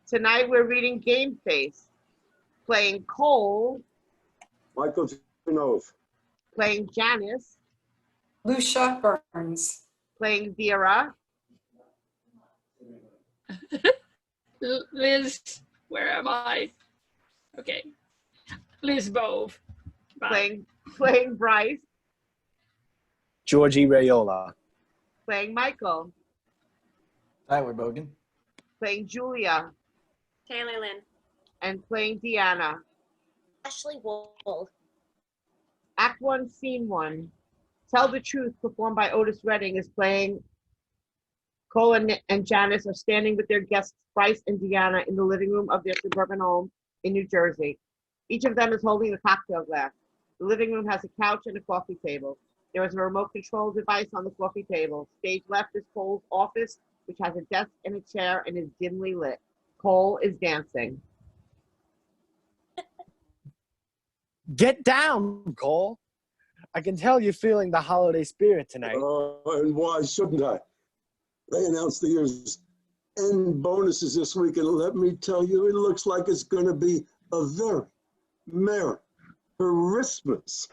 Tonight we're reading Game Face. Playing Cole. Michael Janove. Playing Janice. Lucia Burns. Playing VERA. Liz, where am I? Okay. Liz Bove. Bye. Playing BRYCE. Georgie Raiola. Playing Michael. Tyler Bogen. Playing Julia. Taylor Lynn. And playing DEANNA. Ashley Wool. Act 1, Scene 1. Tell the Truth, performed by Otis Redding, is playing. Cole and Janice are standing with their guests, BRYCE and DEANNA, in the living room of their suburban home in New Jersey. Each of them is holding a cocktail glass. The living room has a couch and a coffee table. There is a remote control device on the coffee table. Stage left is Cole's office, which has a desk and a chair and is dimly lit. Cole is dancing. Get down, Cole. I can tell you're feeling the holiday spirit tonight. And why shouldn't I? They announced the year's end bonuses this week, and let me tell you, it looks like it's going to be a very merry Christmas.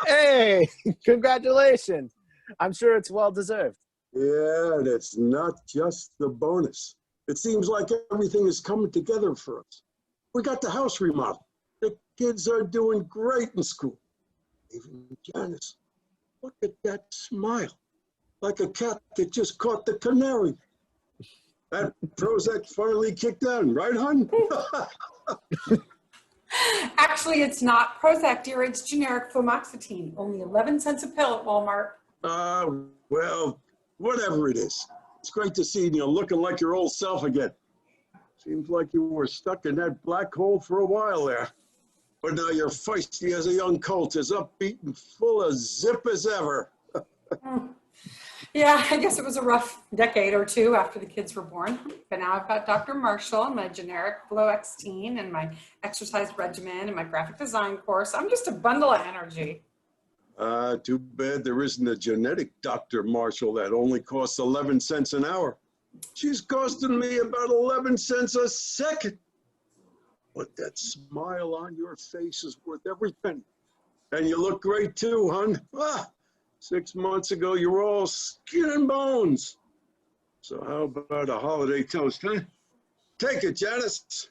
Hey, congratulations. I'm sure it's well deserved. Yeah, and it's not just the bonus. It seems like everything is coming together for us. We got the house remodeled. The kids are doing great in school. Even Janice, look at that smile. Like a cat that just caught the canary. That Prozac finally kicked in, right, hon? Actually, it's not Prozac, dear. It's generic fluoxetine. Only 11 cents a pill at Walmart. Well, whatever it is. It's great to see you looking like your old self again. Seems like you were stuck in that black hole for a while there. But now you're feisty as a young colt, as upbeat and full of zip as ever. Yeah, I guess it was a rough decade or two after the kids were born. But now I've got Dr. Marshall and my generic fluoxetine and my exercise regimen and my graphic design course. I'm just a bundle of energy. Too bad there isn't a genetic Dr. Marshall that only costs 11 cents an hour. She's costing me about 11 cents a second. But that smile on your face is worth every penny. And you look great too, hon. 6 months ago, you were all skin and bones. So how about a holiday toast, huh? Take it, Janice.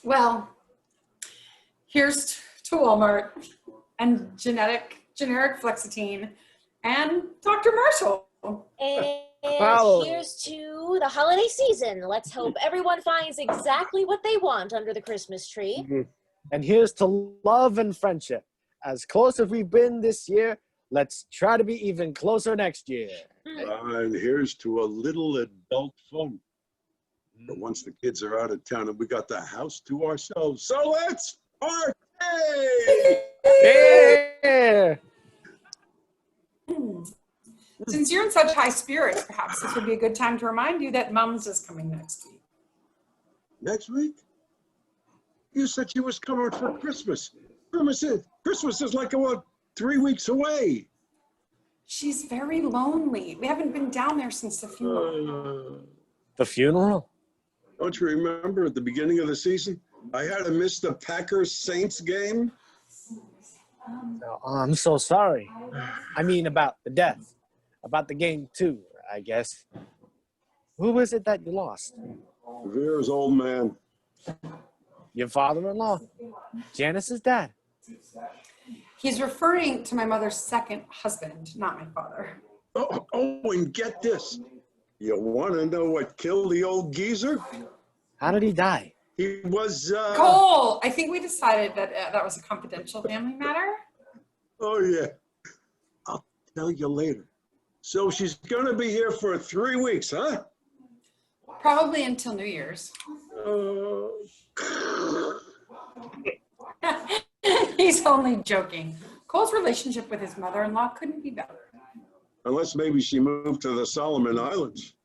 Well, here's to Walmart and generic fluoxetine and Dr. Marshall. And Wow. here's to the holiday season. Let's hope everyone finds exactly what they want under the Christmas tree. And here's to love and friendship. As close as we've been this year, let's try to be even closer next year. And here's to a little adult fun. But once the kids are out of town and we got the house to ourselves, so let's party! Yeah. Since you're in such high spirits, perhaps this would be a good time to remind you that Mums is coming next week. Next week? You said she was coming for Christmas. Christmas is like, what, 3 weeks away? She's very lonely. We haven't been down there since the funeral. The funeral? Don't you remember at the beginning of the season? I had to miss the Packers-Saints game. Oh, I'm so sorry. I mean about the death. About the game too, I guess. Who is it that you lost? Vera's old man. Your father-in-law? Janice's dad? He's referring to my mother's second husband, not my father. Oh, and get this. You want to know what killed the old geezer? How did he die? He was, Cole! I think we decided that that was a confidential family matter. Oh, yeah. I'll tell you later. So she's going to be here for 3 weeks, huh? Probably until New Year's. He's only joking. Cole's relationship with his mother-in-law couldn't be better. Unless maybe she moved to the Solomon Islands.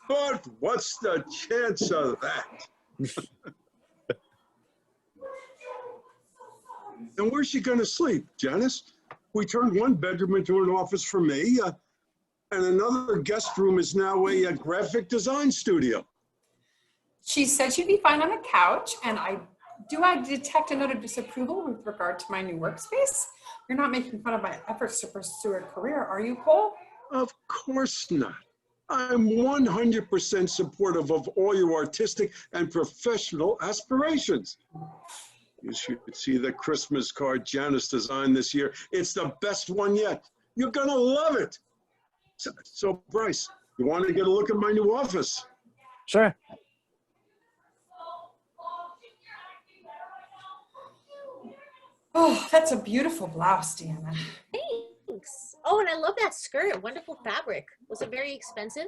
But what's the chance of that? And where's she going to sleep, Janice? We turned one bedroom into an office for me. And another guest room is now a graphic design studio. She said she'd be fine on a couch, and I detect a note of disapproval with regard to my new workspace? You're not making fun of my efforts to pursue a career, are you, Cole? Of course not. I'm 100% supportive of all your artistic and professional aspirations. You should see the Christmas card Janice designed this year. It's the best one yet. You're gonna love it. So Bryce, you want to get a look at my new office? Sure. Oh, that's a beautiful blouse, Deanna. Thanks. Oh, and I love that skirt. Wonderful fabric. Was it very expensive?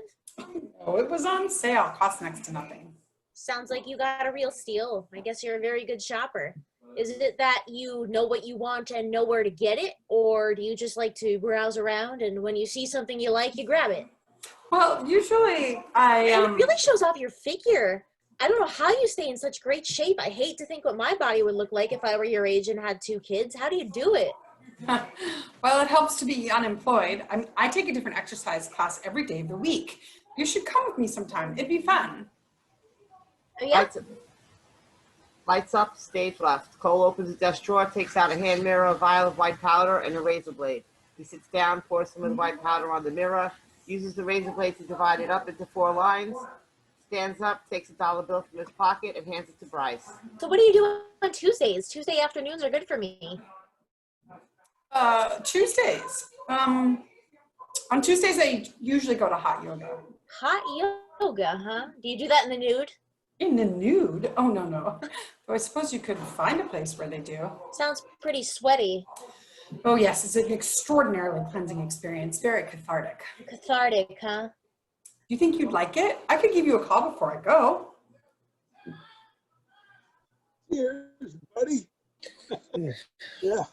Oh, it was on sale. Cost next to nothing. Sounds like you got a real steal. I guess you're a very good shopper. Is it that you know what you want and know where to get it? Or do you just like to browse around and when you see something you like, you grab it? Well, usually And it really shows off your figure. I don't know how you stay in such great shape. I hate to think what my body would look like if I were your age and had 2 kids. How do you do it? Well, it helps to be unemployed. I take a different exercise class every day of the week. You should come with me sometime. It'd be fun. Yeah. Lights up, stage left. Cole opens a desk drawer, takes out a hand mirror, a vial of white powder, and a razor blade. He sits down, pours some of the white powder on the mirror, uses the razor blade to divide it up into 4 lines, stands up, takes a dollar bill from his pocket, and hands it to Bryce. So what do you do on Tuesdays? Tuesday afternoons are good for me. Tuesdays. On Tuesdays, I usually go to hot yoga. Hot yoga, huh? Do you do that in the nude? In the nude? Oh, no. Though I suppose you could find a place where they do. Sounds pretty sweaty. Oh, yes. It's an extraordinarily cleansing experience. Very cathartic. Cathartic, huh? You think you'd like it? I could give you a call before I go. Cheers, buddy. Yeah.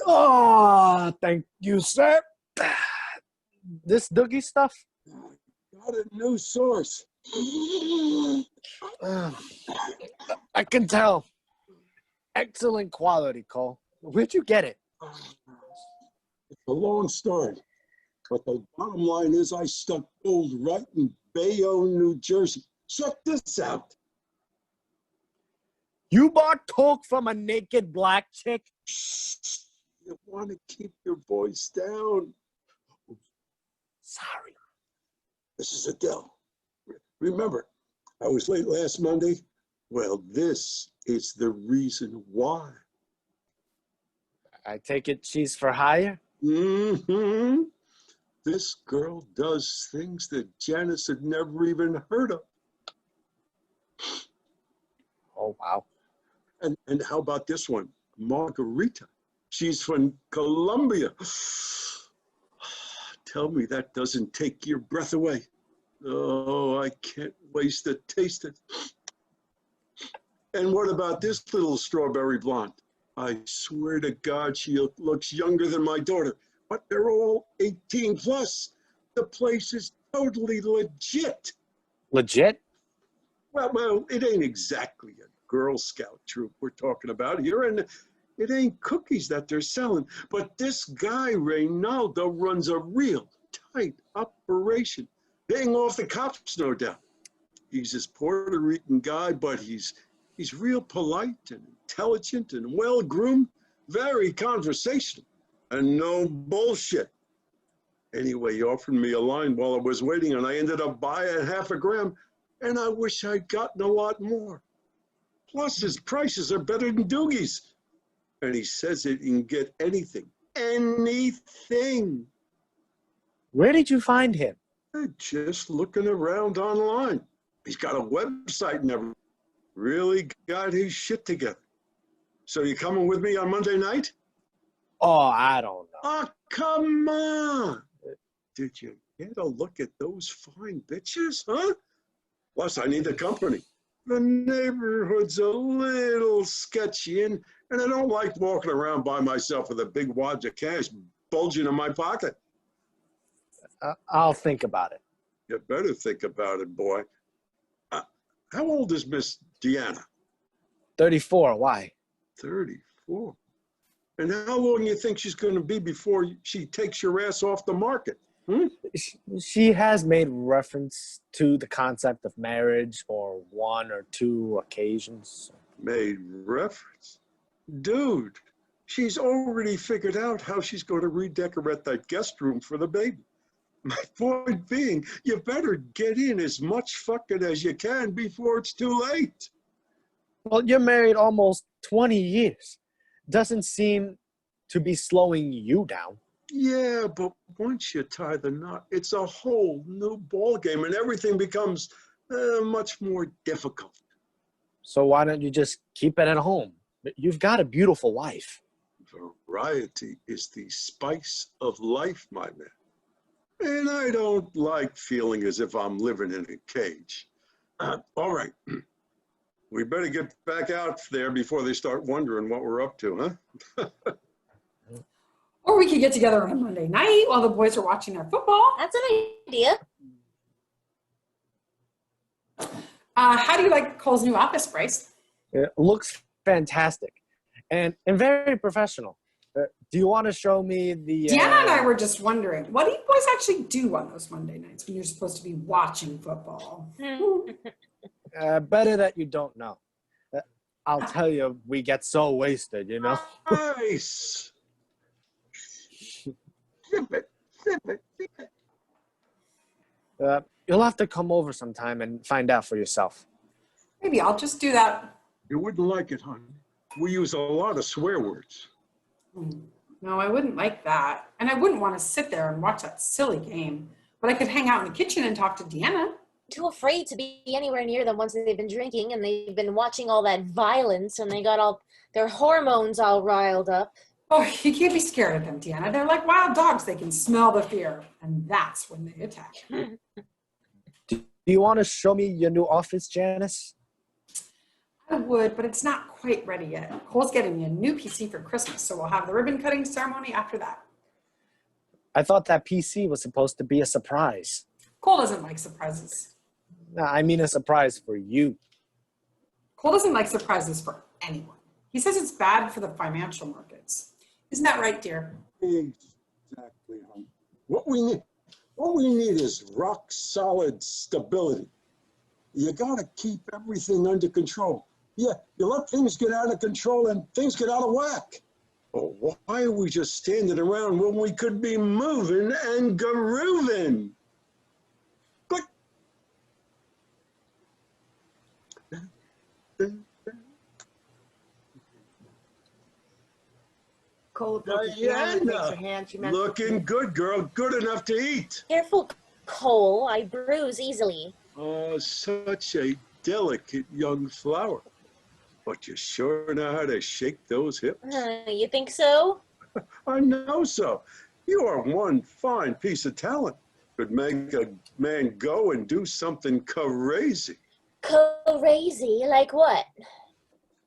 Oh, thank you, sir. This Doogie stuff? Got a new source. I can tell. Excellent quality, Cole. Where'd you get it? It's a long story, but the bottom line is I stuck gold right in Bayonne, New Jersey. Check this out. You bought coke from a naked black chick? You want to keep your voice down. Sorry. This is Adele. Remember, I was late last Monday? Well, this is the reason why. I take it she's for hire? Mm-hmm. This girl does things that Janice had never even heard of. Oh, wow. And how about this one? Margarita. She's from Colombia. Tell me that doesn't take your breath away. Oh, I can't waste to taste it. And what about this little strawberry blonde? I swear to God, she looks younger than my daughter, but they're all 18 plus. The place is totally legit. Legit? Well, it ain't exactly a Girl Scout troop we're talking about here, and it ain't cookies that they're selling, but this guy, Reynaldo, runs a real tight operation, paying off the cops, no doubt. He's this Puerto Rican guy, but he's real polite and intelligent and well-groomed, very conversational, and no bullshit. Anyway, he offered me a line while I was waiting, and I ended up buying half a gram, and I wish I'd gotten a lot more. Plus, his prices are better than Doogie's. And he says that you can get anything. Anything. Where did you find him? Just looking around online. He's got a website and everything. Really got his shit together. So you coming with me on Monday night? Oh, I don't know. Oh, come on. Did you get a look at those fine bitches, huh? Plus, I need the company. The neighborhood's a little sketchy, and I don't like walking around by myself with a big wad of cash bulging in my pocket. I'll think about it. You better think about it, boy. How old is Miss Deanna? 34, why? 34. And how long do you think she's going to be before she takes your ass off the market? Hmm? She has made reference to the concept of marriage or one or two occasions. Made reference? Dude, she's already figured out how she's going to redecorate that guest room for the baby. My point being, you better get in as much fucking as you can before it's too late. Well, you're married almost 20 years. Doesn't seem to be slowing you down. Yeah, but once you tie the knot, it's a whole new ball game, and everything becomes much more difficult. So why don't you just keep it at home? You've got a beautiful wife. Variety is the spice of life, my man. And I don't like feeling as if I'm living in a cage. All right. We better get back out there before they start wondering what we're up to, huh? Or we could get together on a Monday night while the boys are watching their football. That's an idea. How do you like Cole's new office, Bryce? It looks fantastic and very professional. Do you want to show me the... Deanna and I were just wondering, what do you boys actually do on those Monday nights when you're supposed to be watching football? Better that you don't know. I'll tell you, we get so wasted, you know? Nice. Sip it, sip it, sip it. You'll have to come over sometime and find out for yourself. Maybe I'll just do that. You wouldn't like it, honey. We use a lot of swear words. No, I wouldn't like that. And I wouldn't want to sit there and watch that silly game. But I could hang out in the kitchen and talk to Deanna. Too afraid to be anywhere near them once they've been drinking and they've been watching all that violence and they got all their hormones all riled up. Oh, you can't be scared of them, Deanna. They're like wild dogs. They can smell the fear. And that's when they attack. Do you want to show me your new office, Janice? I would, but it's not quite ready yet. Cole's getting me a new PC for Christmas, so we'll have the ribbon cutting ceremony after that. I thought that PC was supposed to be a surprise. Cole doesn't like surprises. No, I mean a surprise for you. Cole doesn't like surprises for anyone. He says it's bad for the financial markets. Isn't that right, dear? Exactly, honey. What we need is rock solid stability. You gotta keep everything under control. Yeah, you let things get out of control and things get out of whack. Oh, why are we just standing around when we could be moving and grooving? Click. Cole approaches Deanna and takes her Diana, hand. She mentions, looking good, girl. Good enough to eat. Careful, Cole. I bruise easily. Oh, such a delicate young flower. But you sure know how to shake those hips. You think so? I know so. You are one fine piece of talent. Could make a man go and do something crazy. Crazy? Like what?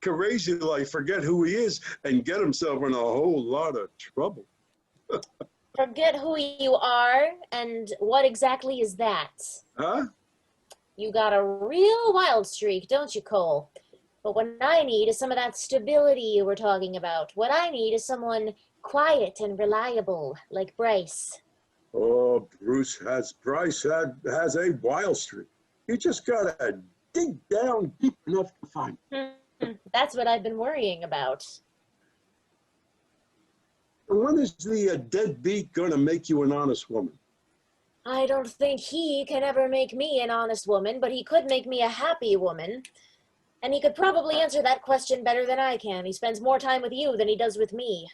Crazy like forget who he is and get himself in a whole lot of trouble. Forget who you are, and what exactly is that? Huh? You got a real wild streak, don't you, Cole? But what I need is some of that stability you were talking about. What I need is someone quiet and reliable, like Bryce. Oh, Bryce has a wild streak. You just gotta dig down deep enough to find it. That's what I've been worrying about. And when is the deadbeat gonna make you an honest woman? I don't think he can ever make me an honest woman, but he could make me a happy woman. And he could probably answer that question better than I can. He spends more time with you than he does with me.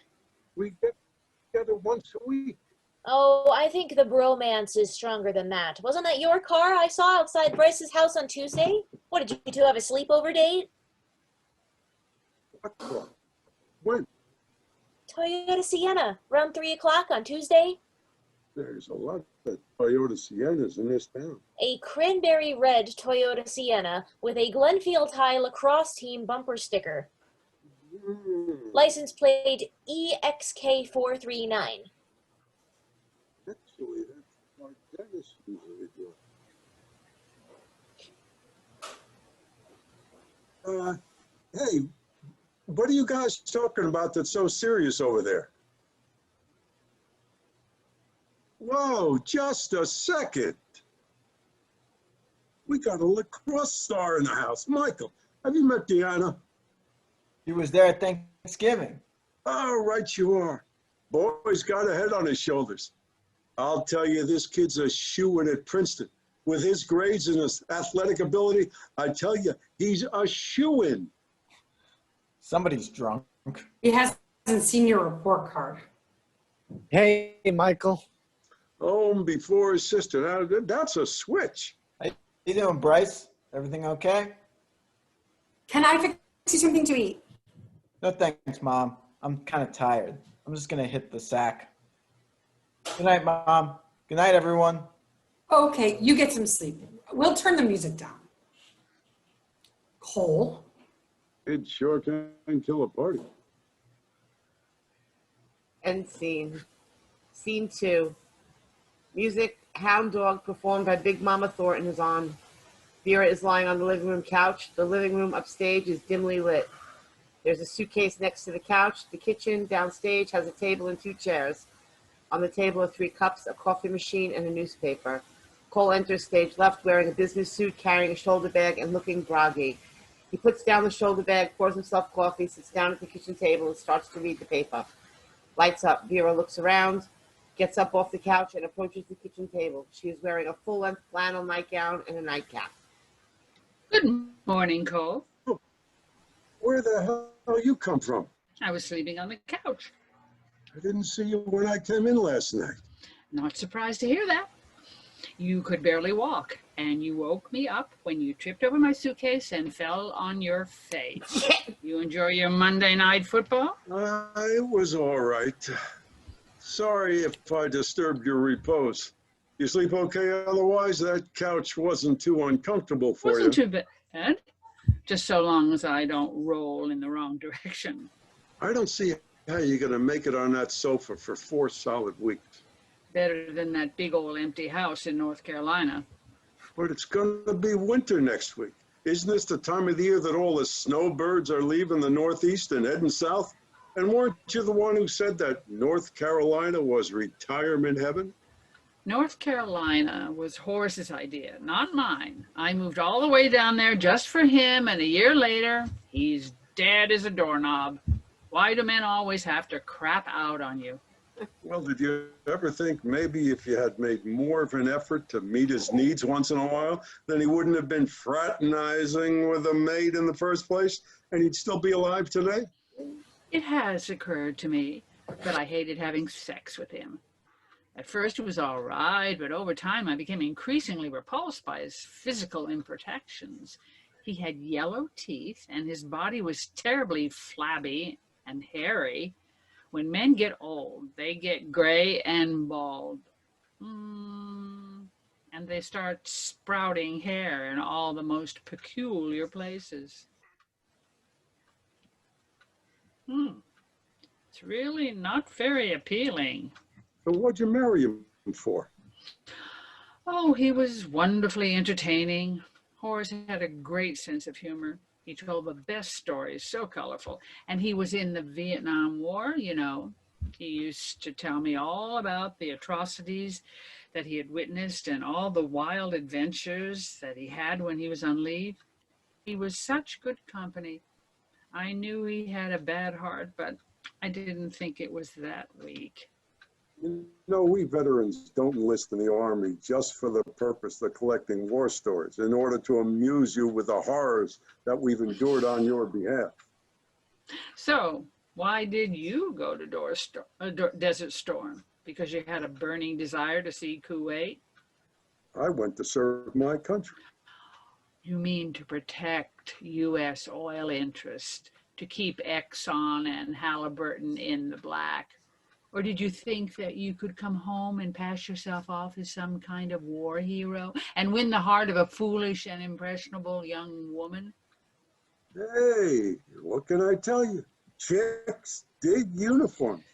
We get together once a week. Oh, I think the bromance is stronger than that. Wasn't that your car I saw outside Bryce's house on Tuesday? What, did you two have a sleepover date? What car? When? Toyota Sienna, around 3 o'clock on Tuesday. There's a lot of Toyota Siennas in this town. A cranberry red Toyota Sienna with a Glenfield High lacrosse team bumper sticker. License plate EXK439. Actually, that's what Dennis usually do. Hey, What are you guys talking about that's so serious over there? Whoa, just a second. We got a lacrosse star in the house. Michael, have you met DEANNA? He was there at Thanksgiving. Oh, right you are. Boy's got a head on his shoulders. I'll tell you, this kid's a shoo-in at Princeton. With his grades and his athletic ability, I tell you, he's a shoo-in. Somebody's drunk. He hasn't seen your report card. Hey, Michael. Home before his sister. Now, that's a switch. How you doing, Bryce? Everything okay? Can I fix you something to eat? No thanks, Mom. I'm kind of tired. I'm just going to hit the sack. Good night, Mom. Good night, everyone. Okay, you get some sleep. We'll turn the music down. Cole? It sure can kill a party. End scene. Scene 2. Music, Hound Dog, performed by Big Mama Thornton, is on. Vera is lying on the living room couch. The living room upstage is dimly lit. There's a suitcase next to the couch. The kitchen downstage has a table and 2 chairs. On the table are 3 cups, a coffee machine, and a newspaper. Cole enters stage left wearing a business suit, carrying a shoulder bag, and looking groggy. He puts down the shoulder bag, pours himself coffee, sits down at the kitchen table, and starts to read the paper. Lights up. Vera looks around, gets up off the couch, and approaches the kitchen table. She is wearing a full-length flannel nightgown and a nightcap. Good morning, Cole. Where the hell you come from? I was sleeping on the couch. I didn't see you when I came in last night. Not surprised to hear that. You could barely walk, and you woke me up when you tripped over my suitcase and fell on your face. You enjoy your Monday night football? It was all right. Sorry if I disturbed your repose. You sleep okay otherwise? That couch wasn't too uncomfortable for you. Wasn't too bad. Just so long as I don't roll in the wrong direction. I don't see how you're going to make it on that sofa for 4 solid weeks. Better than that big old empty house in North Carolina. But it's going to be winter next week. Isn't this the time of the year that all the snowbirds are leaving the Northeast and heading south? And weren't you the one who said that North Carolina was retirement heaven? North Carolina was Horace's idea, not mine. I moved all the way down there just for him, and a year later, he's dead as a doorknob. Why do men always have to crap out on you? Well, did you ever think maybe if you had made more of an effort to meet his needs once in a while, then he wouldn't have been fraternizing with a maid in the first place, and he'd still be alive today? It has occurred to me, but I hated having sex with him. At first it was all right, but over time I became increasingly repulsed by his physical imperfections. He had yellow teeth, and his body was terribly flabby and hairy. When men get old, they get gray and bald. And they start sprouting hair in all the most peculiar places. It's really not very appealing. So what'd you marry him for? Oh, he was wonderfully entertaining. Horace had a great sense of humor. He told the best stories, so colorful. And he was in the Vietnam War, you know. He used to tell me all about the atrocities that he had witnessed and all the wild adventures that he had when he was on leave. He was such good company. I knew he had a bad heart, but I didn't think it was that weak. You know, we veterans don't enlist in the Army just for the purpose of collecting war stories, in order to amuse you with the horrors that we've endured on your behalf. So, why did you go to Desert Storm? Because you had a burning desire to see Kuwait? I went to serve my country. You mean to protect U.S. oil interests, to keep Exxon and Halliburton in the black? Or did you think that you could come home and pass yourself off as some kind of war hero and win the heart of a foolish and impressionable young woman? Hey, what can I tell you? Chicks dig uniforms.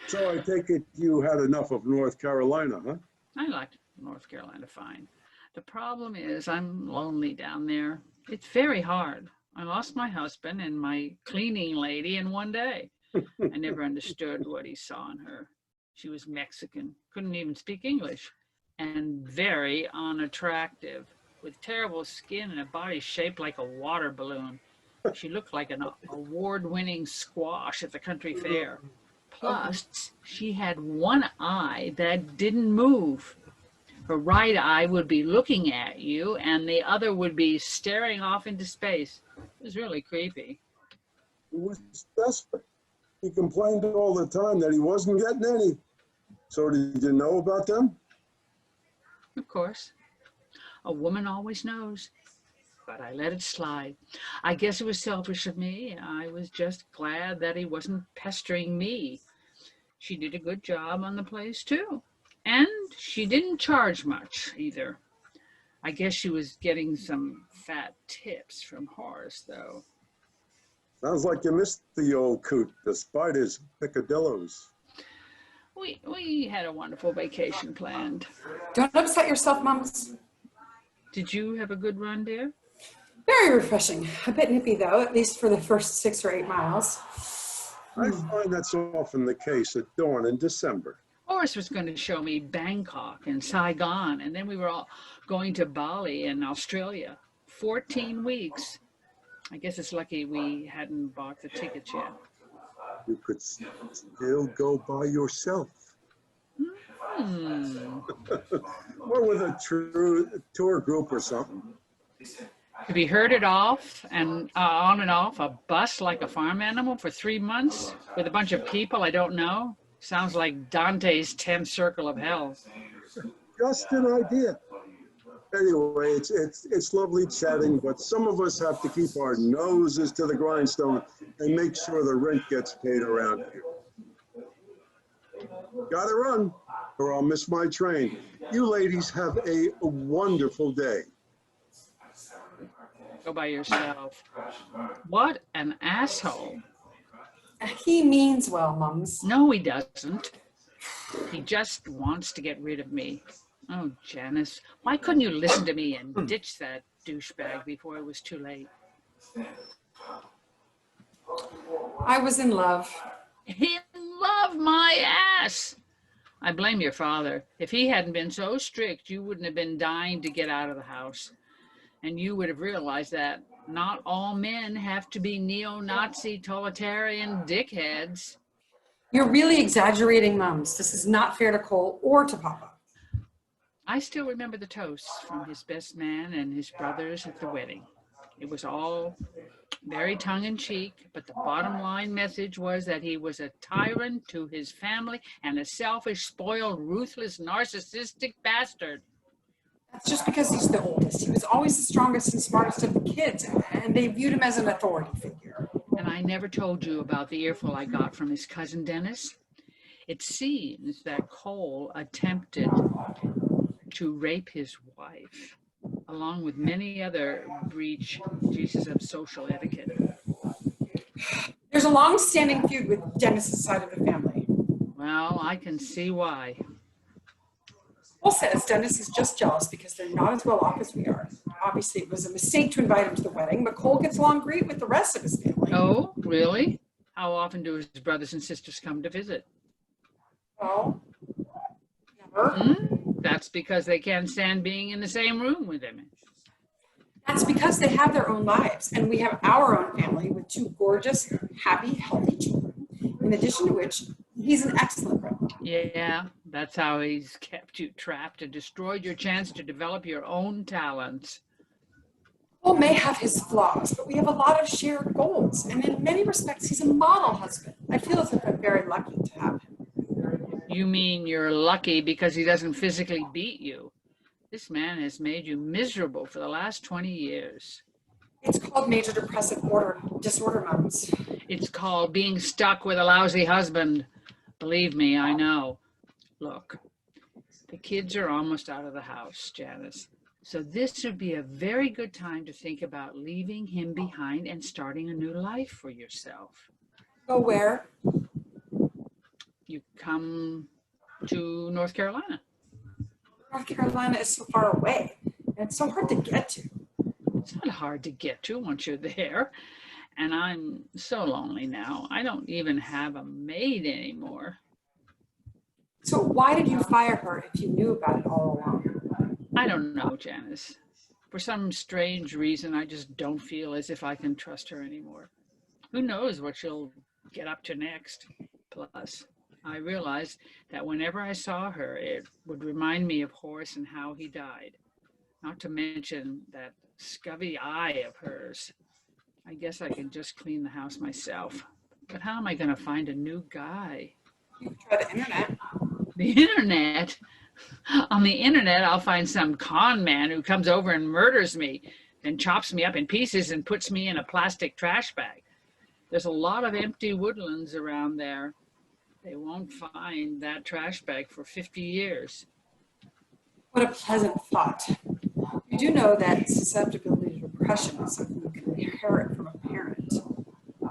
So I take it you had enough of North Carolina, huh? I liked North Carolina fine. The problem is I'm lonely down there. It's very hard. I lost my husband and my cleaning lady in one day. I never understood what he saw in her. She was Mexican, couldn't even speak English, and very unattractive, with terrible skin and a body shaped like a water balloon. She looked like an award-winning squash at the country fair. Plus, she had one eye that didn't move. Her right eye would be looking at you, and the other would be staring off into space. It was really creepy. He was desperate. He complained all the time that he wasn't getting any. So did you know about them? Of course. A woman always knows. But I let it slide. I guess it was selfish of me. I was just glad that he wasn't pestering me. She did a good job on the place, too. And she didn't charge much, either. I guess she was getting some fat tips from Horace, though. Sounds like you missed the old coot, despite his picadillos. We had a wonderful vacation planned. Don't upset yourself, Mums. Did you have a good run, dear? Very refreshing. A bit nippy, though, at least for the first 6 or 8 miles. I find that's often the case at dawn in December. Horace was going to show me Bangkok and Saigon, and then we were all going to Bali and Australia. 14 weeks. I guess it's lucky we hadn't bought the tickets yet. You could still go by yourself. Or with a tour group or something. Have you heard it off and on and off a bus like a farm animal for 3 months with a bunch of people I don't know? Sounds like Dante's 10th circle of hell. Just an idea. Anyway, it's lovely chatting, but some of us have to keep our noses to the grindstone and make sure the rent gets paid around here. Gotta run, or I'll miss my train. You ladies have a wonderful day. Go by yourself. What an asshole. He means well, Mums. No, he doesn't. He just wants to get rid of me. Oh, Janice, why couldn't you listen to me and ditch that douchebag before it was too late? I was in love. He loved my ass. I blame your father. If he hadn't been so strict, you wouldn't have been dying to get out of the house. And you would have realized that not all men have to be neo-Nazi totalitarian dickheads. You're really exaggerating, Mums. This is not fair to Cole or to Papa. I still remember the toasts from his best man and his brothers at the wedding. It was all very tongue-in-cheek, but the bottom line message was that he was a tyrant to his family and a selfish, spoiled, ruthless, narcissistic bastard. That's just because he's the oldest. He was always the strongest and smartest of the kids, and they viewed him as an authority figure. And I never told you about the earful I got from his cousin Dennis. It seems that Cole attempted to rape his wife, along with many other breaches of social etiquette. There's a long-standing feud with Dennis's side of the family. Well, I can see why. Cole says Dennis is just jealous because they're not as well off as we are. Obviously, it was a mistake to invite him to the wedding, but Cole gets along great with the rest of his family. Oh, really? How often do his brothers and sisters come to visit? Well, never. That's because they can't stand being in the same room with him. That's because they have their own lives, and we have our own family with 2 gorgeous, happy, healthy children, in addition to which he's an excellent brother. Yeah, that's how he's kept you trapped and destroyed your chance to develop your own talents. Cole may have his flaws, but we have a lot of shared goals, and in many respects, he's a model husband. I feel as if I'm very lucky to have him. You mean you're lucky because he doesn't physically beat you? This man has made you miserable for the last 20 years. It's called major depressive disorder, Mums. It's called being stuck with a lousy husband. Believe me, I know. Look, the kids are almost out of the house, Janice. So this would be a very good time to think about leaving him behind and starting a new life for yourself. Go where? You come to North Carolina. North Carolina is so far away, and it's so hard to get to. It's not hard to get to once you're there. And I'm so lonely now. I don't even have a maid anymore. So why did you fire her if you knew about it all along? I don't know, Janice. For some strange reason, I just don't feel as if I can trust her anymore. Who knows what she'll get up to next? Plus, I realized that whenever I saw her, it would remind me of Horace and how he died. Not to mention that scubby eye of hers. I guess I can just clean the house myself. But how am I going to find a new guy? You could try the internet. The internet? On the internet, I'll find some con man who comes over and murders me, then chops me up in pieces and puts me in a plastic trash bag. There's a lot of empty woodlands around there. They won't find that trash bag for 50 years. What a pleasant thought. You do know that susceptibility to depression is something you can inherit from a parent.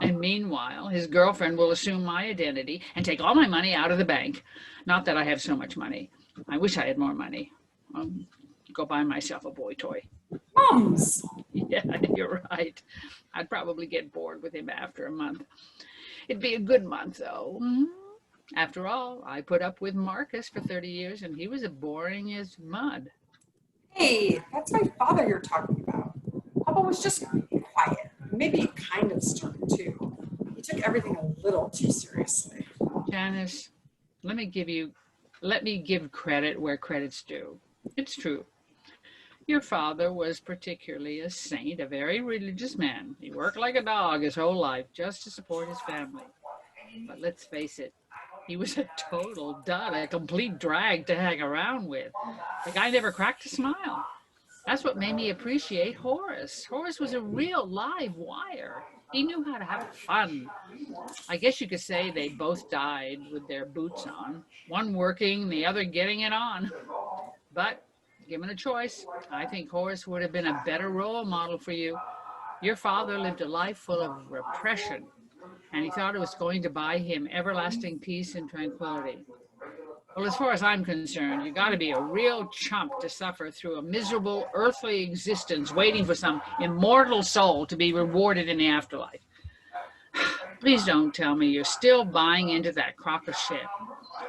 And meanwhile, his girlfriend will assume my identity and take all my money out of the bank. Not that I have so much money. I wish I had more money. I'll go buy myself a boy toy. Mums! Yeah, you're right. I'd probably get bored with him after a month. It'd be a good month, though. After all, I put up with Marcus for 30 years, and he was as boring as mud. Hey, that's my father you're talking about. Papa was just quiet, maybe kind of stern too. He took everything a little too seriously. Janice, let me give credit where credit's due. It's true. Your father was particularly a saint, a very religious man. He worked like a dog his whole life just to support his family. But let's face it, he was a total dud, a complete drag to hang around with. The guy never cracked a smile. That's what made me appreciate Horace. Horace was a real live wire. He knew how to have fun. I guess you could say they both died with their boots on, one working, the other getting it on. But given a choice, I think Horace would have been a better role model for you. Your father lived a life full of repression, and he thought it was going to buy him everlasting peace and tranquility. Well, as far as I'm concerned, you got to be a real chump to suffer through a miserable earthly existence waiting for some immortal soul to be rewarded in the afterlife. Please don't tell me you're still buying into that crock of shit.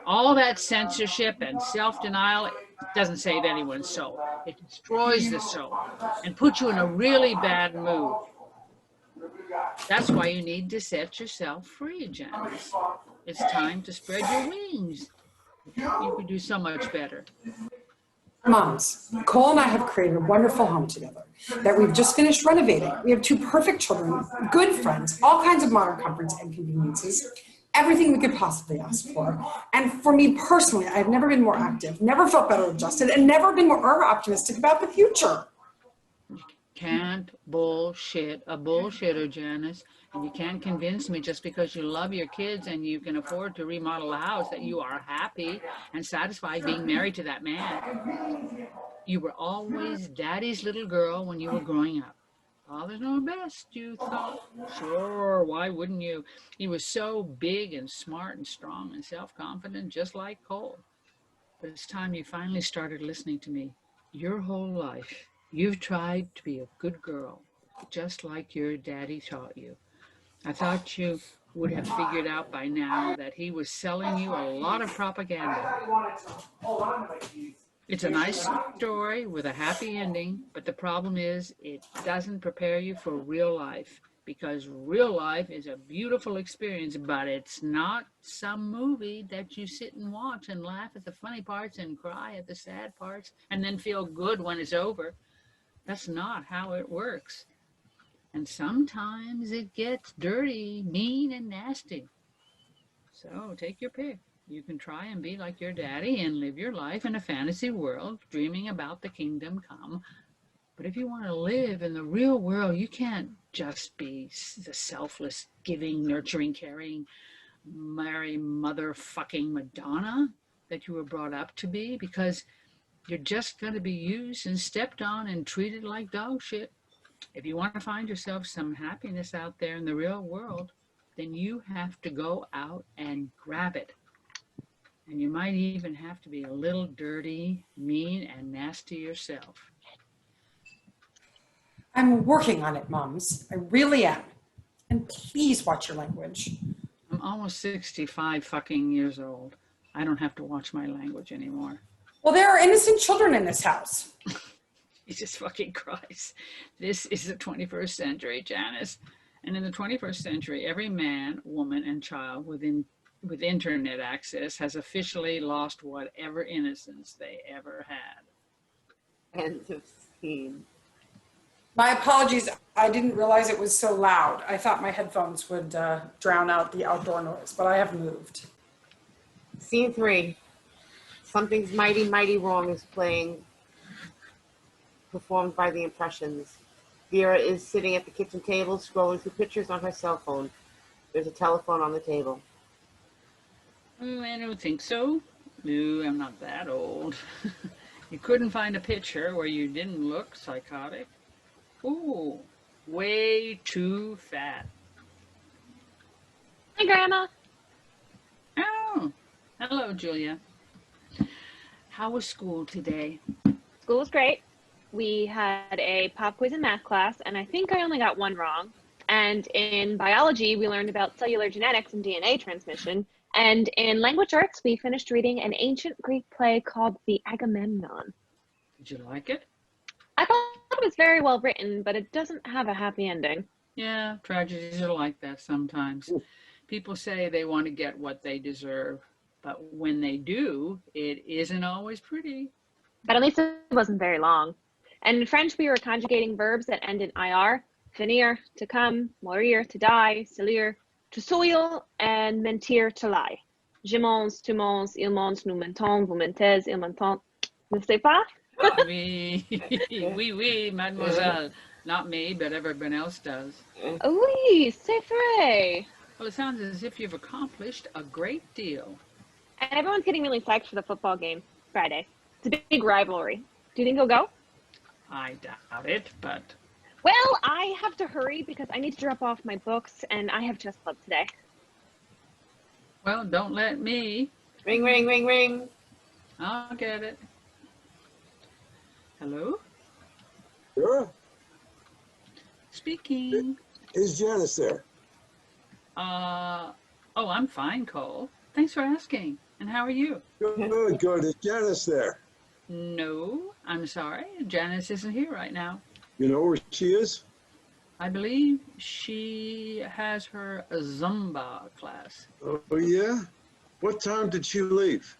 All that censorship and self-denial doesn't save anyone's soul. It destroys the soul and puts you in a really bad mood. That's why you need to set yourself free, Janice. It's time to spread your wings. You could do so much better. Moms, Cole and I have created a wonderful home together that we've just finished renovating. We have 2 perfect children, good friends, all kinds of modern comforts and conveniences, everything we could possibly ask for. And for me personally, I've never been more active, never felt better adjusted, and never been more optimistic about the future. Can't bullshit a bullshitter, Janice. And you can't convince me just because you love your kids and you can afford to remodel a house that you are happy and satisfied being married to that man. You were always daddy's little girl when you were growing up. Fathers know best, you thought. Sure, why wouldn't you? He was so big and smart and strong and self-confident, just like Cole. But it's time you finally started listening to me. Your whole life, you've tried to be a good girl, just like your daddy taught you. I thought you would have figured out by now that he was selling you a lot of propaganda. It's a nice story with a happy ending, but the problem is it doesn't prepare you for real life, because real life is a beautiful experience, but it's not some movie that you sit and watch and laugh at the funny parts and cry at the sad parts and then feel good when it's over. That's not how it works. And sometimes it gets dirty, mean, and nasty. So take your pick. You can try and be like your daddy and live your life in a fantasy world, dreaming about the kingdom come. But if you want to live in the real world, you can't just be the selfless, giving, nurturing, caring, Mary, motherfucking Madonna that you were brought up to be, because you're just going to be used and stepped on and treated like dog shit. If you want to find yourself some happiness out there in the real world, then you have to go out and grab it. And you might even have to be a little dirty, mean, and nasty yourself. I'm working on it, Moms. I really am. And please watch your language. I'm almost 65 fucking years old. I don't have to watch my language anymore. Well, there are innocent children in this house. Jesus fucking Christ. This is the 21st century, Janice. And in the 21st century, every man, woman, and child with internet access has officially lost whatever innocence they ever had. End of scene. My apologies. I didn't realize it was so loud. I thought my headphones would drown out the outdoor noise, but I have moved. Scene 3. Something's Mighty, Mighty Wrong is playing, performed by the Impressions. Vera is sitting at the kitchen table, scrolling through pictures on her cell phone. There's a telephone on the table. Oh, I don't think so. No, I'm not that old. You couldn't find a picture where you didn't look psychotic. Ooh, way too fat. Hi, Grandma. Oh, hello, Julia. How was school today? School was great. We had a pop quiz and math class, and I think I only got one wrong. And in biology, we learned about cellular genetics and DNA transmission. And in language arts, we finished reading an ancient Greek play called The Agamemnon. Did you like it? I thought it was very well written, but it doesn't have a happy ending. Yeah, tragedies are like that sometimes. People say they want to get what they deserve, but when they do, it isn't always pretty. But at least it wasn't very long. And in French, we were conjugating verbs that end in ir, finir, to come, mourir, to die, salir, to soil, and mentir, to lie. Je mens, tu mens, il ment, nous mentons, vous mentez, il mentent. Ne sais pas? Oui, oui, mademoiselle. Not me, but everyone else does. Oui, c'est vrai. Well, it sounds as if you've accomplished a great deal. And everyone's getting really psyched for the football game Friday. It's a big rivalry. Do you think you'll go? I doubt it, but... Well, I have to hurry because I need to drop off my books and I have chess club today. Well, don't let me. Ring, ring, ring, ring. I'll get it. Hello? Vera, Speaking. is Janice there? Oh, I'm fine, Cole. Thanks for asking. And how are you? Good, good. Is Janice there? No, I'm sorry. Janice isn't here right now. You know where she is? I believe she has her Zumba class. Oh, yeah? What time did she leave?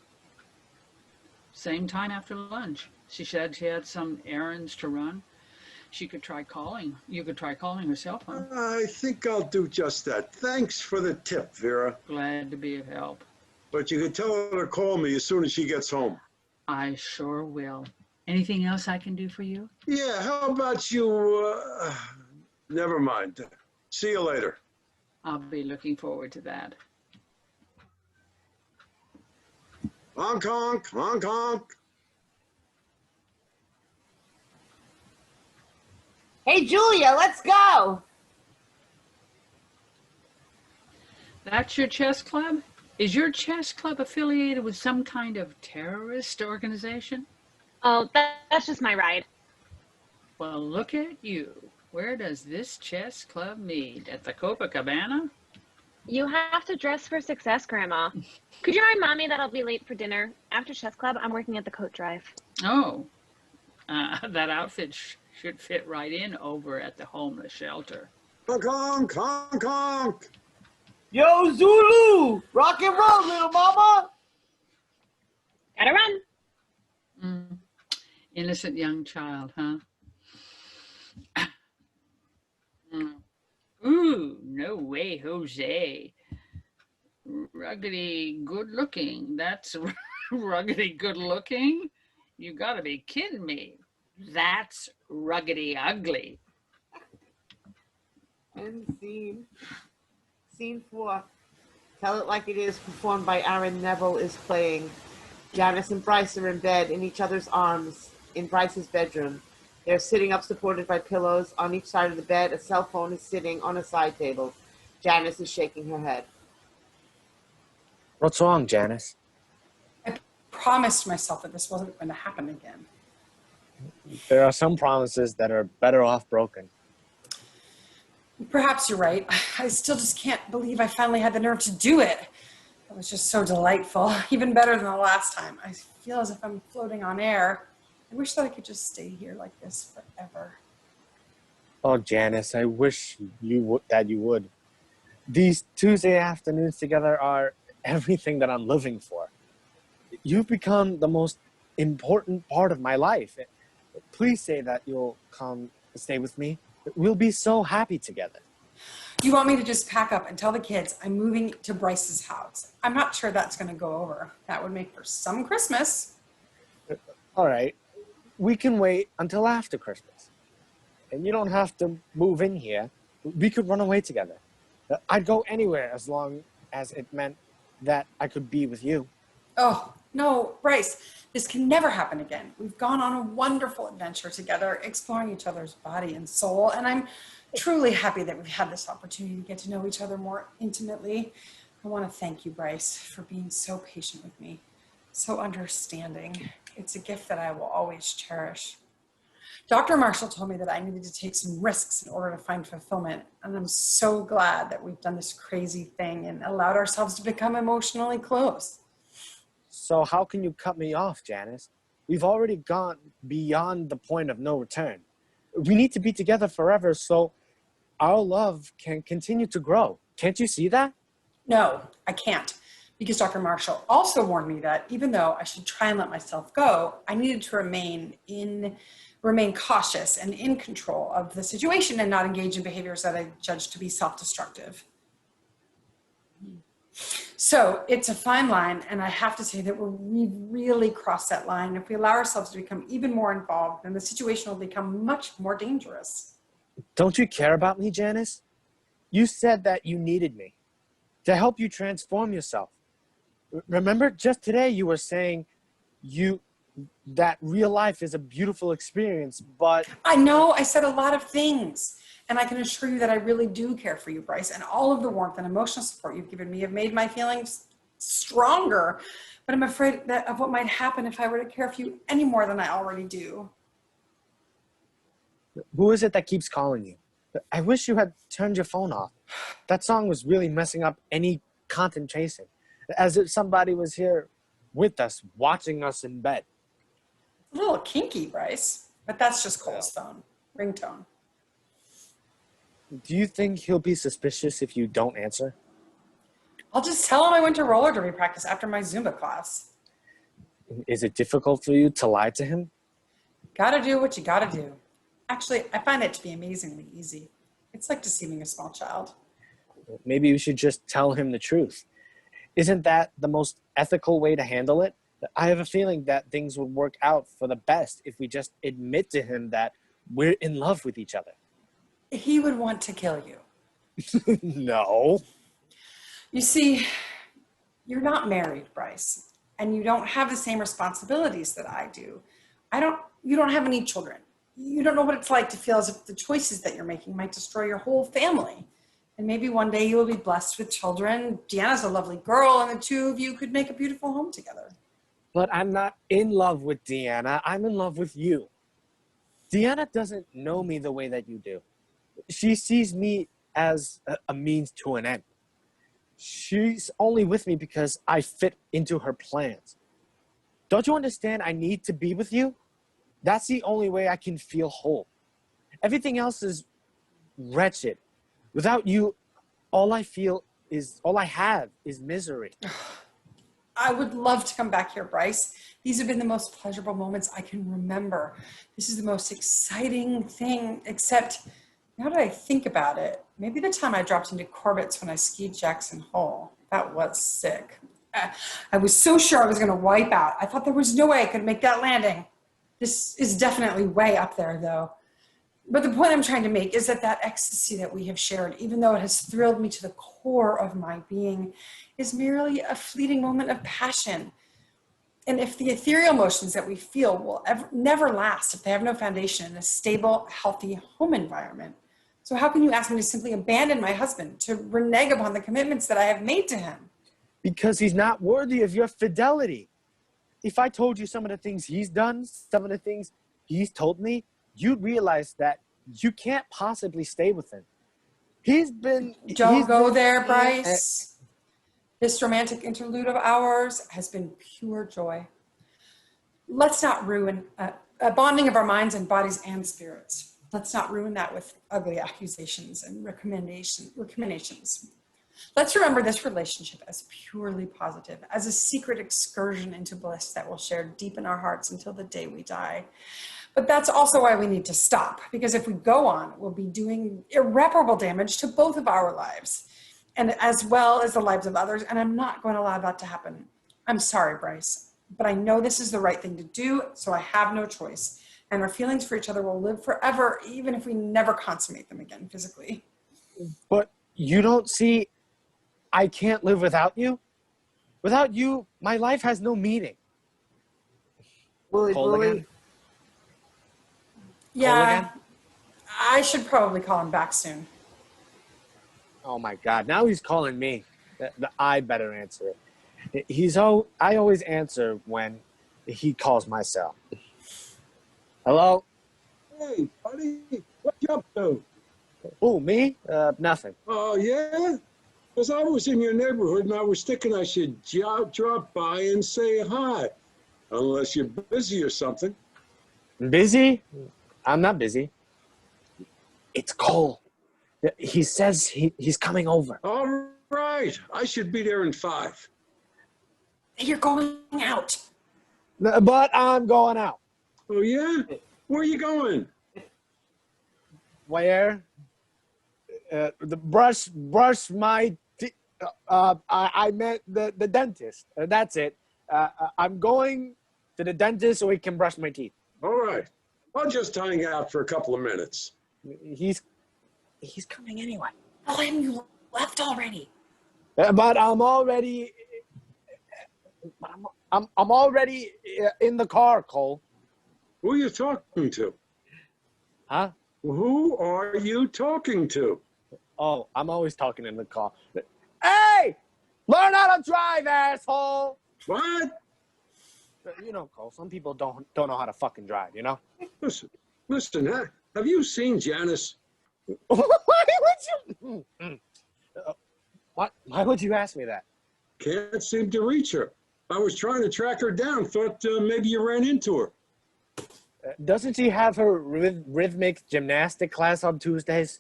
Same time after lunch. She said she had some errands to run. She could try calling. You could try calling her cell phone. I think I'll do just that. Thanks for the tip, Vera. Glad to be of help. But you can tell her to call me as soon as she gets home. I sure will. Anything else I can do for you? Yeah, how about you, never mind. See you later. I'll be looking forward to that. Honk, honk, honk, honk. Hey, Julia, let's go. That's your chess club? Is your chess club affiliated with some kind of terrorist organization? Oh, that's just my ride. Well, look at you. Where does this chess club meet? At the Copacabana? You have to dress for success, Grandma. Could you remind Mommy that I'll be late for dinner? After chess club, I'm working at the coat drive. Oh, that outfit should fit right in over at the homeless shelter. Honk, honk, honk, honk. Yo, Zulu, rock and roll, little mama. Gotta run. Innocent young child, huh? Ooh, no way, Jose. Ruggedy good looking. That's ruggedy good looking? You gotta be kidding me. That's ruggedy ugly. And scene 4. Tell It Like It Is, performed by Aaron Neville, is playing. Janice and Bryce are in bed in each other's arms in Bryce's bedroom. They're sitting up supported by pillows. On each side of the bed, a cell phone is sitting on a side table. Janice is shaking her head. What's wrong, Janice? I promised myself that this wasn't going to happen again. There are some promises that are better off broken. Perhaps you're right. I still just can't believe I finally had the nerve to do it. It was just so delightful, even better than the last time. I feel as if I'm floating on air. I wish that I could just stay here like this forever. Oh, Janice, I wish that you would. These Tuesday afternoons together are everything that I'm living for. You've become the most important part of my life. Please say that you'll come and stay with me. We'll be so happy together. You want me to just pack up and tell the kids I'm moving to Bryce's house? I'm not sure that's going to go over. That would make for some Christmas. All right, we can wait until after Christmas. And you don't have to move in here. We could run away together. I'd go anywhere as long as it meant that I could be with you. Oh, no, Bryce, this can never happen again. We've gone on a wonderful adventure together, exploring each other's body and soul, and I'm truly happy that we've had this opportunity to get to know each other more intimately. I want to thank you, Bryce, for being so patient with me, so understanding. It's a gift that I will always cherish. Dr. Marshall told me that I needed to take some risks in order to find fulfillment, and I'm so glad that we've done this crazy thing and allowed ourselves to become emotionally close. So how can you cut me off, Janice? We've already gone beyond the point of no return. We need to be together forever so our love can continue to grow. Can't you see that? No, I can't, because Dr. Marshall also warned me that even though I should try and let myself go, I needed to remain cautious and in control of the situation and not engage in behaviors that I judged to be self-destructive. So it's a fine line, and I have to say that we've really crossed that line. If we allow ourselves to become even more involved, then the situation will become much more dangerous. Don't you care about me, Janice? You said that you needed me to help you transform yourself. Remember, just today you were saying that real life is a beautiful experience, but... I know, I said a lot of things. And I can assure you that I really do care for you, Bryce, and all of the warmth and emotional support you've given me have made my feelings stronger. But I'm afraid of what might happen if I were to care for you any more than I already do. Who is it that keeps calling you? I wish you had turned your phone off. That song was really messing up any concentration, as if somebody was here with us, watching us in bed. A little kinky, Bryce, but that's just Cole's phone, ringtone. Do you think he'll be suspicious if you don't answer? I'll just tell him I went to roller derby practice after my Zumba class. Is it difficult for you to lie to him? Gotta do what you gotta do. Actually, I find it to be amazingly easy. It's like deceiving a small child. Maybe you should just tell him the truth. Isn't that the most ethical way to handle it? I have a feeling that things would work out for the best if we just admit to him that we're in love with each other. He would want to kill you. No. You see, you're not married, Bryce, and you don't have the same responsibilities that I do. You don't have any children. You don't know what it's like to feel as if the choices that you're making might destroy your whole family. And maybe one day you will be blessed with children. Deanna's a lovely girl, and the two of you could make a beautiful home together. But I'm not in love with Deanna. I'm in love with you. Deanna doesn't know me the way that you do. She sees me as a means to an end. She's only with me because I fit into her plans. Don't you understand? I need to be with you. That's the only way I can feel whole. Everything else is wretched. Without you, all I have is misery. I would love to come back here, Bryce. These have been the most pleasurable moments I can remember. This is the most exciting thing, except now that I think about it, maybe the time I dropped into Corbett's when I skied Jackson Hole. That was sick. I was so sure I was going to wipe out. I thought there was no way I could make that landing. This is definitely way up there, though. But the point I'm trying to make is that ecstasy that we have shared, even though it has thrilled me to the core of my being, is merely a fleeting moment of passion. And if the ethereal emotions that we feel will never last if they have no foundation in a stable, healthy home environment. So how can you ask me to simply abandon my husband, to renege upon the commitments that I have made to him? Because he's not worthy of your fidelity. If I told you some of the things he's done, some of the things he's told me, you'd realize that you can't possibly stay with him. Don't go there, being Bryce. This romantic interlude of ours has been pure joy. Let's not ruin a bonding of our minds and bodies and spirits. Let's not ruin that with ugly accusations and recriminations. Let's remember this relationship as purely positive, as a secret excursion into bliss that will share deep in our hearts until the day we die. But that's also why we need to stop, because if we go on, we'll be doing irreparable damage to both of our lives, and as well as the lives of others, and I'm not going to allow that to happen. I'm sorry, Bryce, but I know this is the right thing to do, so I have no choice. And our feelings for each other will live forever, even if we never consummate them again physically. But you don't see, I can't live without you. Without you, my life has no meaning. Bully, Cole bully. again? Yeah, again? I should probably call him back soon. Oh my God, now he's calling me. I better answer it. I always answer when he calls my cell. Hello? Hey, buddy, what you up to? Oh, me? Nothing. Oh, yeah? Because I was in your neighborhood and I was thinking I should drop by and say hi. Unless you're busy or something. Busy? I'm not busy. It's Cole. He says he's coming over. All right. I should be there in 5. You're going out. But I'm going out. Oh, yeah? Where are you going? Where? The brush my teeth. I meant the dentist. That's it. I'm going to the dentist so he can brush my teeth. All right. I'll just hang out for a couple of minutes. He's coming anyway. Tell him you left already. But I'm already. I'm already in the car, Cole. Who are you talking to? Huh? Who are you talking to? Oh, I'm always talking in the car. Hey! Learn how to drive, asshole! What? You know, Cole, some people don't know how to fucking drive, you know? Listen, have you seen Janice? Why would you ask me that? Can't seem to reach her. I was trying to track her down. Thought maybe you ran into her. Doesn't she have her rhythmic gymnastic class on Tuesdays?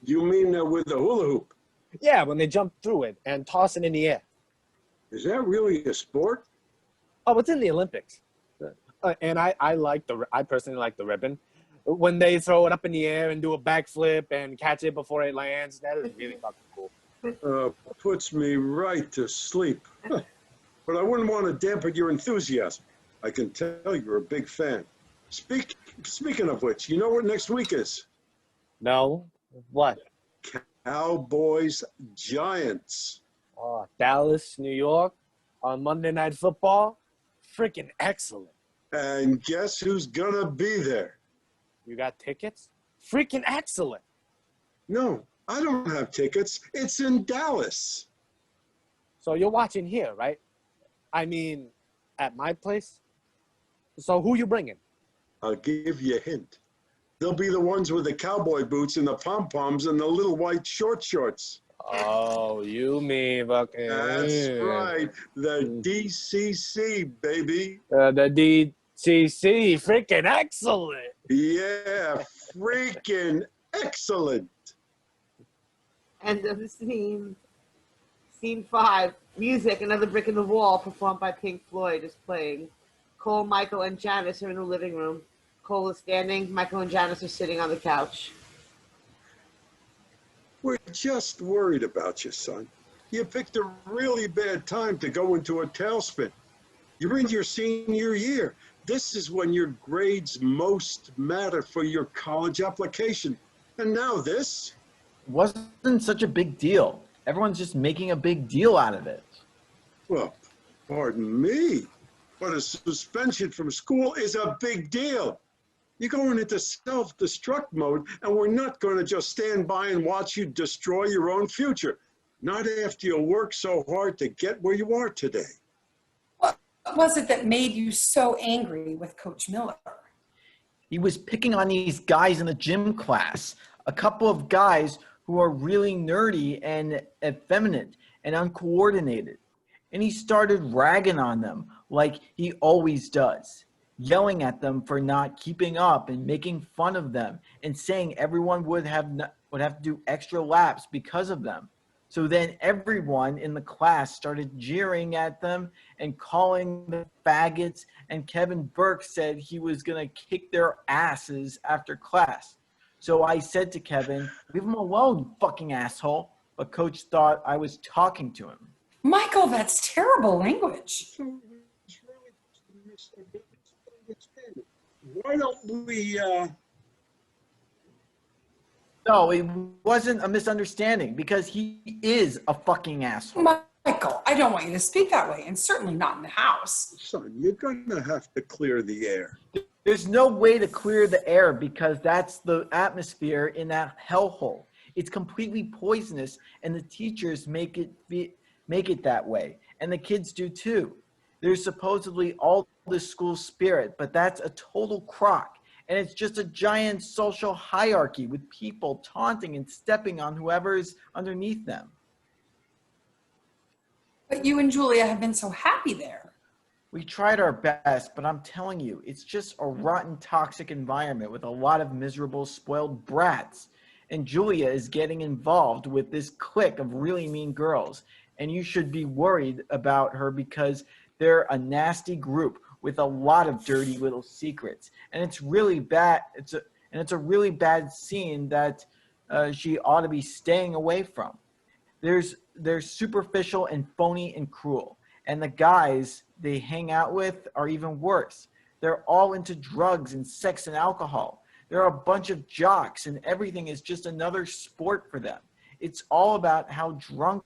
You mean with the hula hoop? Yeah, when they jump through it and toss it in the air. Is that really a sport? Oh, it's in the Olympics. And I personally like the ribbon. When they throw it up in the air and do a backflip and catch it before it lands, that is really fucking cool. Puts me right to sleep. But I wouldn't want to dampen your enthusiasm. I can tell you're a big fan. Speaking of which, you know what next week is? No? What? Cowboys Giants. Oh, Dallas, New York on Monday Night Football. Freaking excellent. And guess who's gonna be there? You got tickets? Freaking excellent. No, I don't have tickets. It's in Dallas. So you're watching here, right? I mean, at my place? So who you bringing? I'll give you a hint. They'll be the ones with the cowboy boots and the pom-poms and the little white shorts. Oh, you mean fucking... That's right. The DCC, baby. The DCC. Freaking excellent. Yeah, freaking excellent. End of the scene. Scene 5. Music, Another Brick in the Wall, performed by Pink Floyd, is playing. Cole, Michael, and Janice are in the living room. Cole is standing. Michael and Janice are sitting on the couch. We're just worried about you, son. You picked a really bad time to go into a tailspin. You're in your senior year. This is when your grades most matter for your college application. And now this? Wasn't such a big deal. Everyone's just making a big deal out of it. Well, pardon me, but a suspension from school is a big deal. You're going into self-destruct mode, and we're not going to just stand by and watch you destroy your own future. Not after you work so hard to get where you are today. What was it that made you so angry with Coach Miller? He was picking on these guys in the gym class, a couple of guys who are really nerdy and effeminate and uncoordinated. And he started ragging on them like he always does, yelling at them for not keeping up and making fun of them and saying everyone would have to do extra laps because of them. So then everyone in the class started jeering at them and calling them faggots, and Kevin Burke said he was going to kick their asses after class. So I said to Kevin, leave him alone, you fucking asshole. But Coach thought I was talking to him. Michael, that's terrible language. So it's really just a misunderstanding. Why don't we, No, it wasn't a misunderstanding because he is a fucking asshole. Michael, I don't want you to speak that way, and certainly not in the house. son, you're gonna have to clear the air. There's no way to clear the air because that's the atmosphere in that hellhole. It's completely poisonous, and the teachers make it that way, and the kids do too. There's supposedly all this school spirit, but that's a total crock. And it's just a giant social hierarchy with people taunting and stepping on whoever is underneath them. But you and Julia have been so happy there. We tried our best, but I'm telling you, it's just a rotten, toxic environment with a lot of miserable, spoiled brats. And Julia is getting involved with this clique of really mean girls. And you should be worried about her because they're a nasty group with a lot of dirty little secrets. And it's really bad. It's a really bad scene that she ought to be staying away from. They're superficial and phony and cruel. And the guys they hang out with are even worse. They're all into drugs and sex and alcohol. They're a bunch of jocks and everything is just another sport for them. It's all about how drunk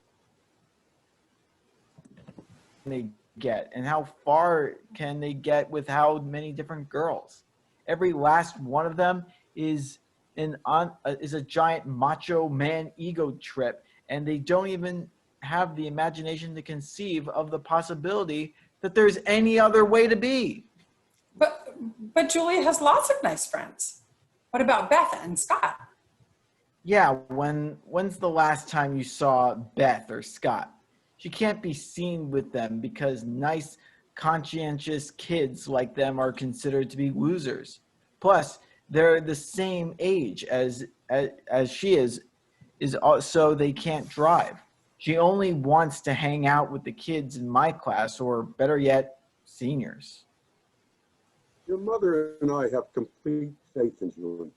they get and how far can they get with how many different girls. Every last one of them is a giant macho man ego trip, and they don't even have the imagination to conceive of the possibility that there's any other way to be. But Julia has lots of nice friends. What about Beth and Scott? Yeah, when's the last time you saw Beth or Scott? She can't be seen with them because nice, conscientious kids like them are considered to be losers. Plus, they're the same age as she is so they can't drive. She only wants to hang out with the kids in my class, or better yet, seniors. Your mother and I have complete faith in Julie.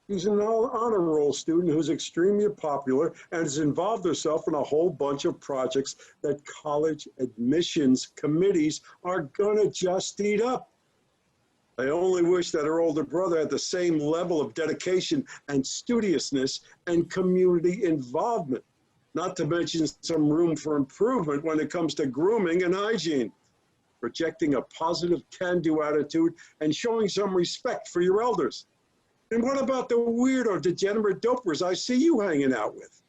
She's an honor roll student who's extremely popular and has involved herself in a whole bunch of projects that college admissions committees are gonna just eat up. I only wish that her older brother had the same level of dedication and studiousness and community involvement, not to mention some room for improvement when it comes to grooming and hygiene, projecting a positive can-do attitude and showing some respect for your elders. And what about the weirdo, degenerate dopers I see you hanging out with?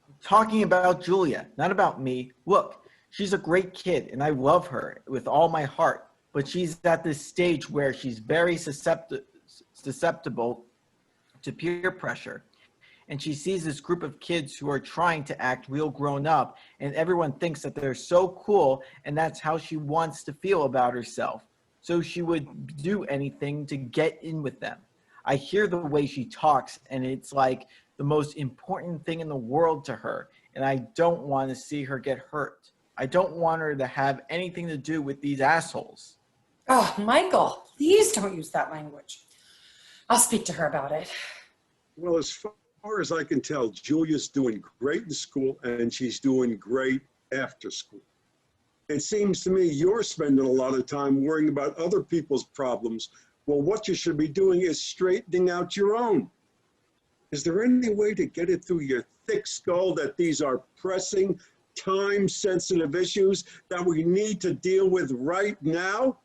I'm talking about Julia, not about me. Look, she's a great kid and I love her with all my heart, but she's at this stage where she's very susceptible to peer pressure. And she sees this group of kids who are trying to act real grown up, and everyone thinks that they're so cool, and that's how she wants to feel about herself. So she would do anything to get in with them. I hear the way she talks, and it's like the most important thing in the world to her, and I don't want to see her get hurt. I don't want her to have anything to do with these assholes. Oh, Michael, please don't use that language. I'll speak to her about it. Well, as far as I can tell, Julia's doing great in school and she's doing great after school. It seems to me you're spending a lot of time worrying about other people's problems. Well, what you should be doing is straightening out your own. Is there any way to get it through your thick skull that these are pressing, time-sensitive issues that we need to deal with right now?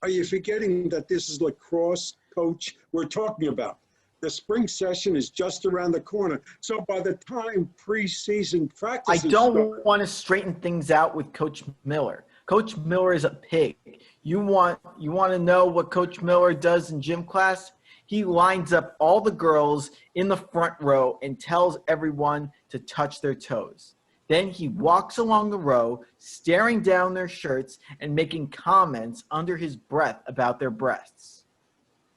Are you forgetting that this is lacrosse, coach, we're talking about? The spring session is just around the corner. So by the time preseason practice I don't want to straighten things out with Coach Miller. Coach Miller is a pig. You want to know what Coach Miller does in gym class? He lines up all the girls in the front row and tells everyone to touch their toes. Then he walks along the row, staring down their shirts and making comments under his breath about their breasts.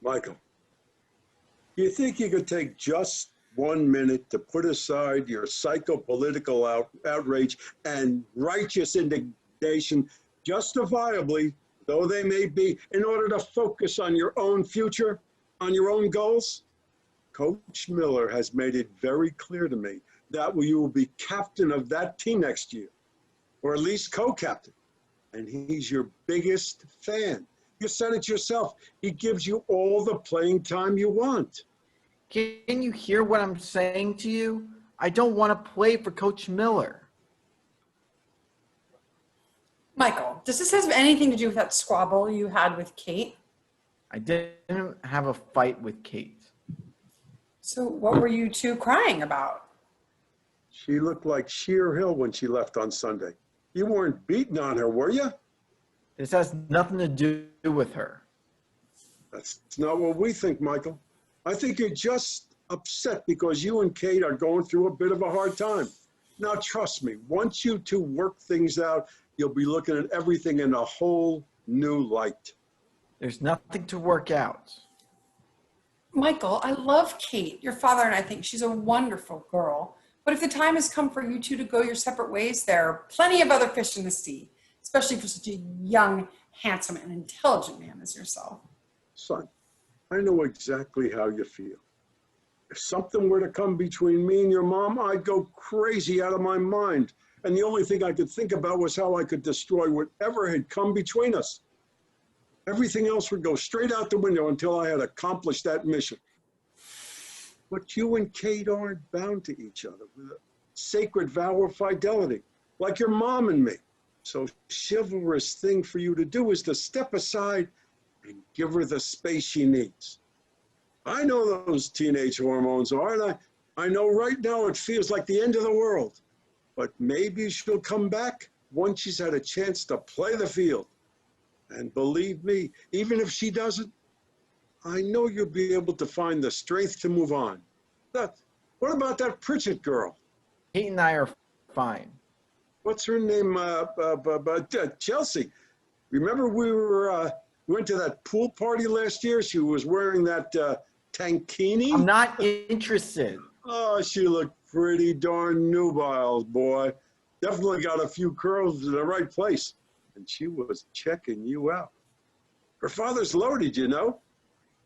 Michael, do you think you could take just 1 minute to put aside your psychopolitical outrage and righteous indignation, justifiably though they may be, in order to focus on your own future, on your own goals? Coach Miller has made it very clear to me that you will be captain of that team next year, or at least co-captain. And he's your biggest fan. You said it yourself. He gives you all the playing time you want. Can you hear what I'm saying to you? I don't want to play for Coach Miller. Michael, does this have anything to do with that squabble you had with Kate? I didn't have a fight with Kate. So what were you two crying about? She looked like Sheer Hill when she left on Sunday. You weren't beating on her, were you? This has nothing to do with her. That's not what we think, Michael. I think you're just upset because you and Kate are going through a bit of a hard time. Now, trust me, once you two work things out, you'll be looking at everything in a whole new light. There's nothing to work out. Michael, I love Kate. Your father and I think she's a wonderful girl. But if the time has come for you two to go your separate ways, there are plenty of other fish in the sea, especially for such a young, handsome, and intelligent man as yourself. Son, I know exactly how you feel. If something were to come between me and your mom, I'd go crazy out of my mind. And the only thing I could think about was how I could destroy whatever had come between us. Everything else would go straight out the window until I had accomplished that mission. But you and Kate aren't bound to each other with a sacred vow of fidelity, like your mom and me. So chivalrous thing for you to do is to step aside and give her the space she needs. I know those teenage hormones are, and I know right now it feels like the end of the world. But maybe she'll come back once she's had a chance to play the field. And believe me, even if she doesn't, I know you'll be able to find the strength to move on. What about that Pritchett girl? Kate and I are fine. What's her name? Chelsea. Remember we went to that pool party last year? She was wearing that tankini. I'm not interested. Oh, she looked pretty darn nubile, boy. Definitely got a few curls in the right place. And she was checking you out. Her father's loaded, you know,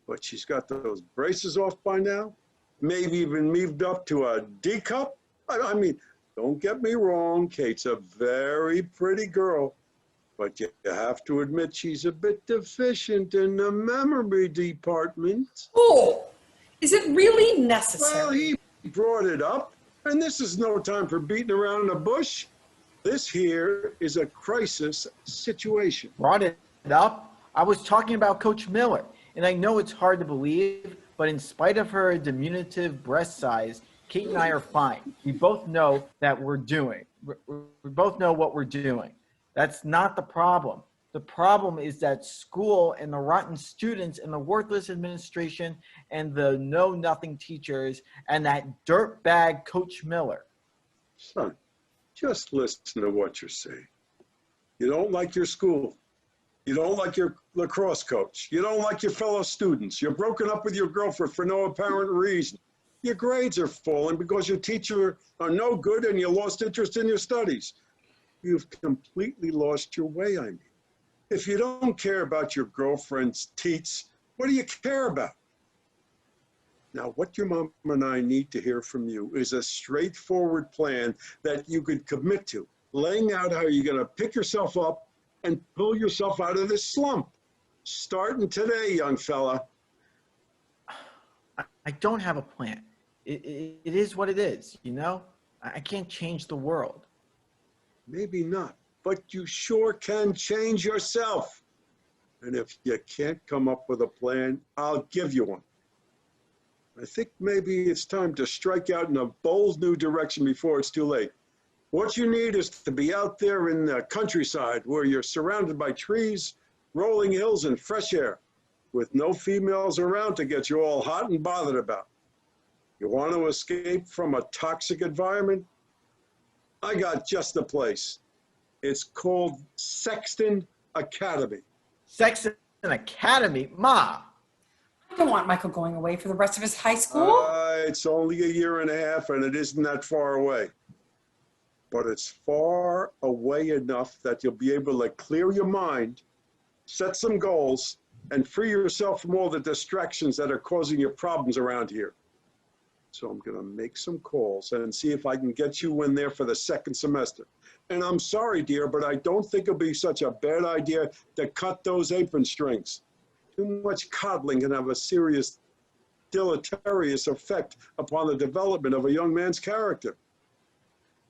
but she's got those braces off by now. Maybe even moved up to a D cup. I mean, don't get me wrong, Kate's a very pretty girl, but you have to admit she's a bit deficient in the memory department. Oh, is it really necessary? Well, he brought it up, and this is no time for beating around in the bush. This here is a crisis situation. Brought it up? I was talking about Coach Miller, and I know it's hard to believe, but in spite of her diminutive breast size, Kate and I are fine. We both know that we both know what we're doing. That's not the problem. The problem is that school and the rotten students and the worthless administration and the know-nothing teachers and that dirtbag Coach Miller. Son, just listen to what you're saying. You don't like your school. You don't like your lacrosse coach. You don't like your fellow students. You're broken up with your girlfriend for no apparent reason. Your grades are falling because your teachers are no good and you lost interest in your studies. You've completely lost your way, I mean. If you don't care about your girlfriend's teats, what do you care about? Now, what your mom and I need to hear from you is a straightforward plan that you could commit to, laying out how you're going to pick yourself up and pull yourself out of this slump. Starting today, young fella. I don't have a plan. It is what it is, you know? I can't change the world. Maybe not, but you sure can change yourself. And if you can't come up with a plan, I'll give you one. I think maybe it's time to strike out in a bold new direction before it's too late. What you need is to be out there in the countryside where you're surrounded by trees, rolling hills and fresh air, with no females around to get you all hot and bothered about. You want to escape from a toxic environment? I got just the place. It's called Sexton Academy. Sexton Academy? Ma! I don't want Michael going away for the rest of his high school. It's only a year and a half, and it isn't that far away. But it's far away enough that you'll be able to clear your mind, set some goals, and free yourself from all the distractions that are causing you problems around here. So I'm gonna make some calls and see if I can get you in there for the second semester. And I'm sorry, dear, but I don't think it'll be such a bad idea to cut those apron strings. Too much coddling can have a serious deleterious effect upon the development of a young man's character.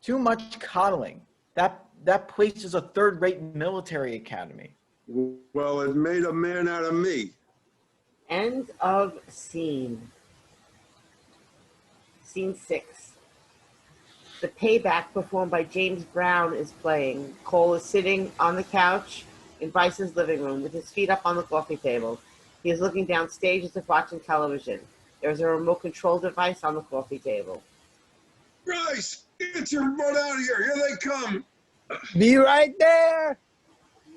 Too much coddling. That place is a third-rate military academy. Well, it made a man out of me. End of scene. Scene 6. The Payback, performed by James Brown, is playing. Cole is sitting on the couch in Bryce's living room with his feet up on the coffee table. He is looking downstage as if watching television. There is a remote control device on the coffee table. Bryce, get your butt out of here. Here they come. Be right there.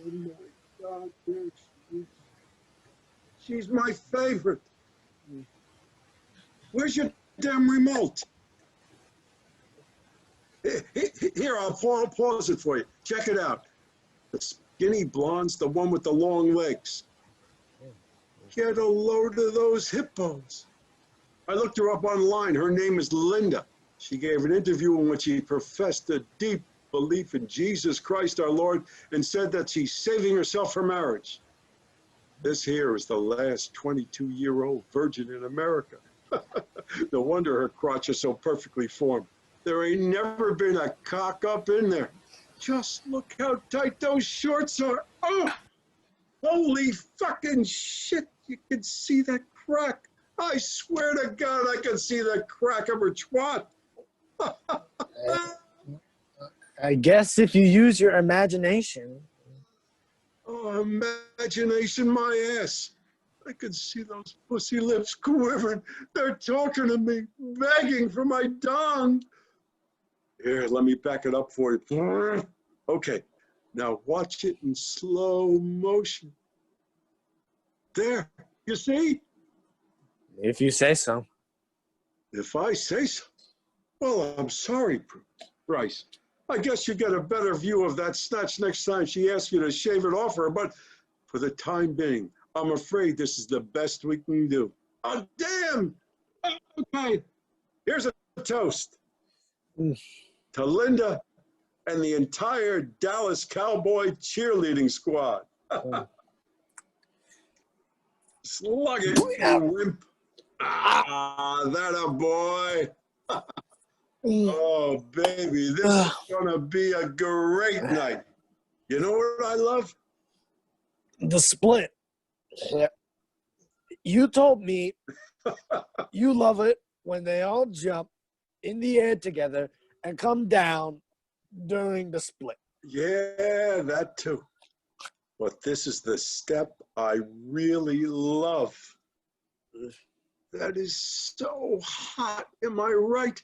Oh my God, she's my favorite. Where's your damn remote? Here, I'll pause it for you. Check it out. The skinny blonde's the one with the long legs. Get a load of those hippos. I looked her up online. Her name is Linda. She gave an interview in which she professed a deep belief in Jesus Christ our Lord and said that she's saving herself for marriage. This here is the last 22-year-old virgin in America. No wonder her crotch is so perfectly formed. There ain't never been a cock up in there. Just look how tight those shorts are. Oh, holy fucking shit. You can see that crack. I swear to God, I can see the crack of her twat. I guess if you use your imagination. Oh, imagination my ass. I could see those pussy lips quivering. They're talking to me, begging for my dong. Here, let me back it up for you. Okay, now watch it in slow motion. There, you see? If you say so. If I say so. Well, I'm sorry, Bryce. I guess you get a better view of that snatch next time she asks you to shave it off her, but for the time being, I'm afraid this is the best we can do. Oh, damn! Okay, here's a toast. To Linda and the entire Dallas Cowboy cheerleading squad. Slug it, you wimp. Ah, that a boy. Oh, baby, this is gonna be a great night. You know what I love? The split. Yeah. You told me you love it when they all jump in the air together and come down during the split. Yeah, that too. But this is the step I really love. That is so hot. Am I right?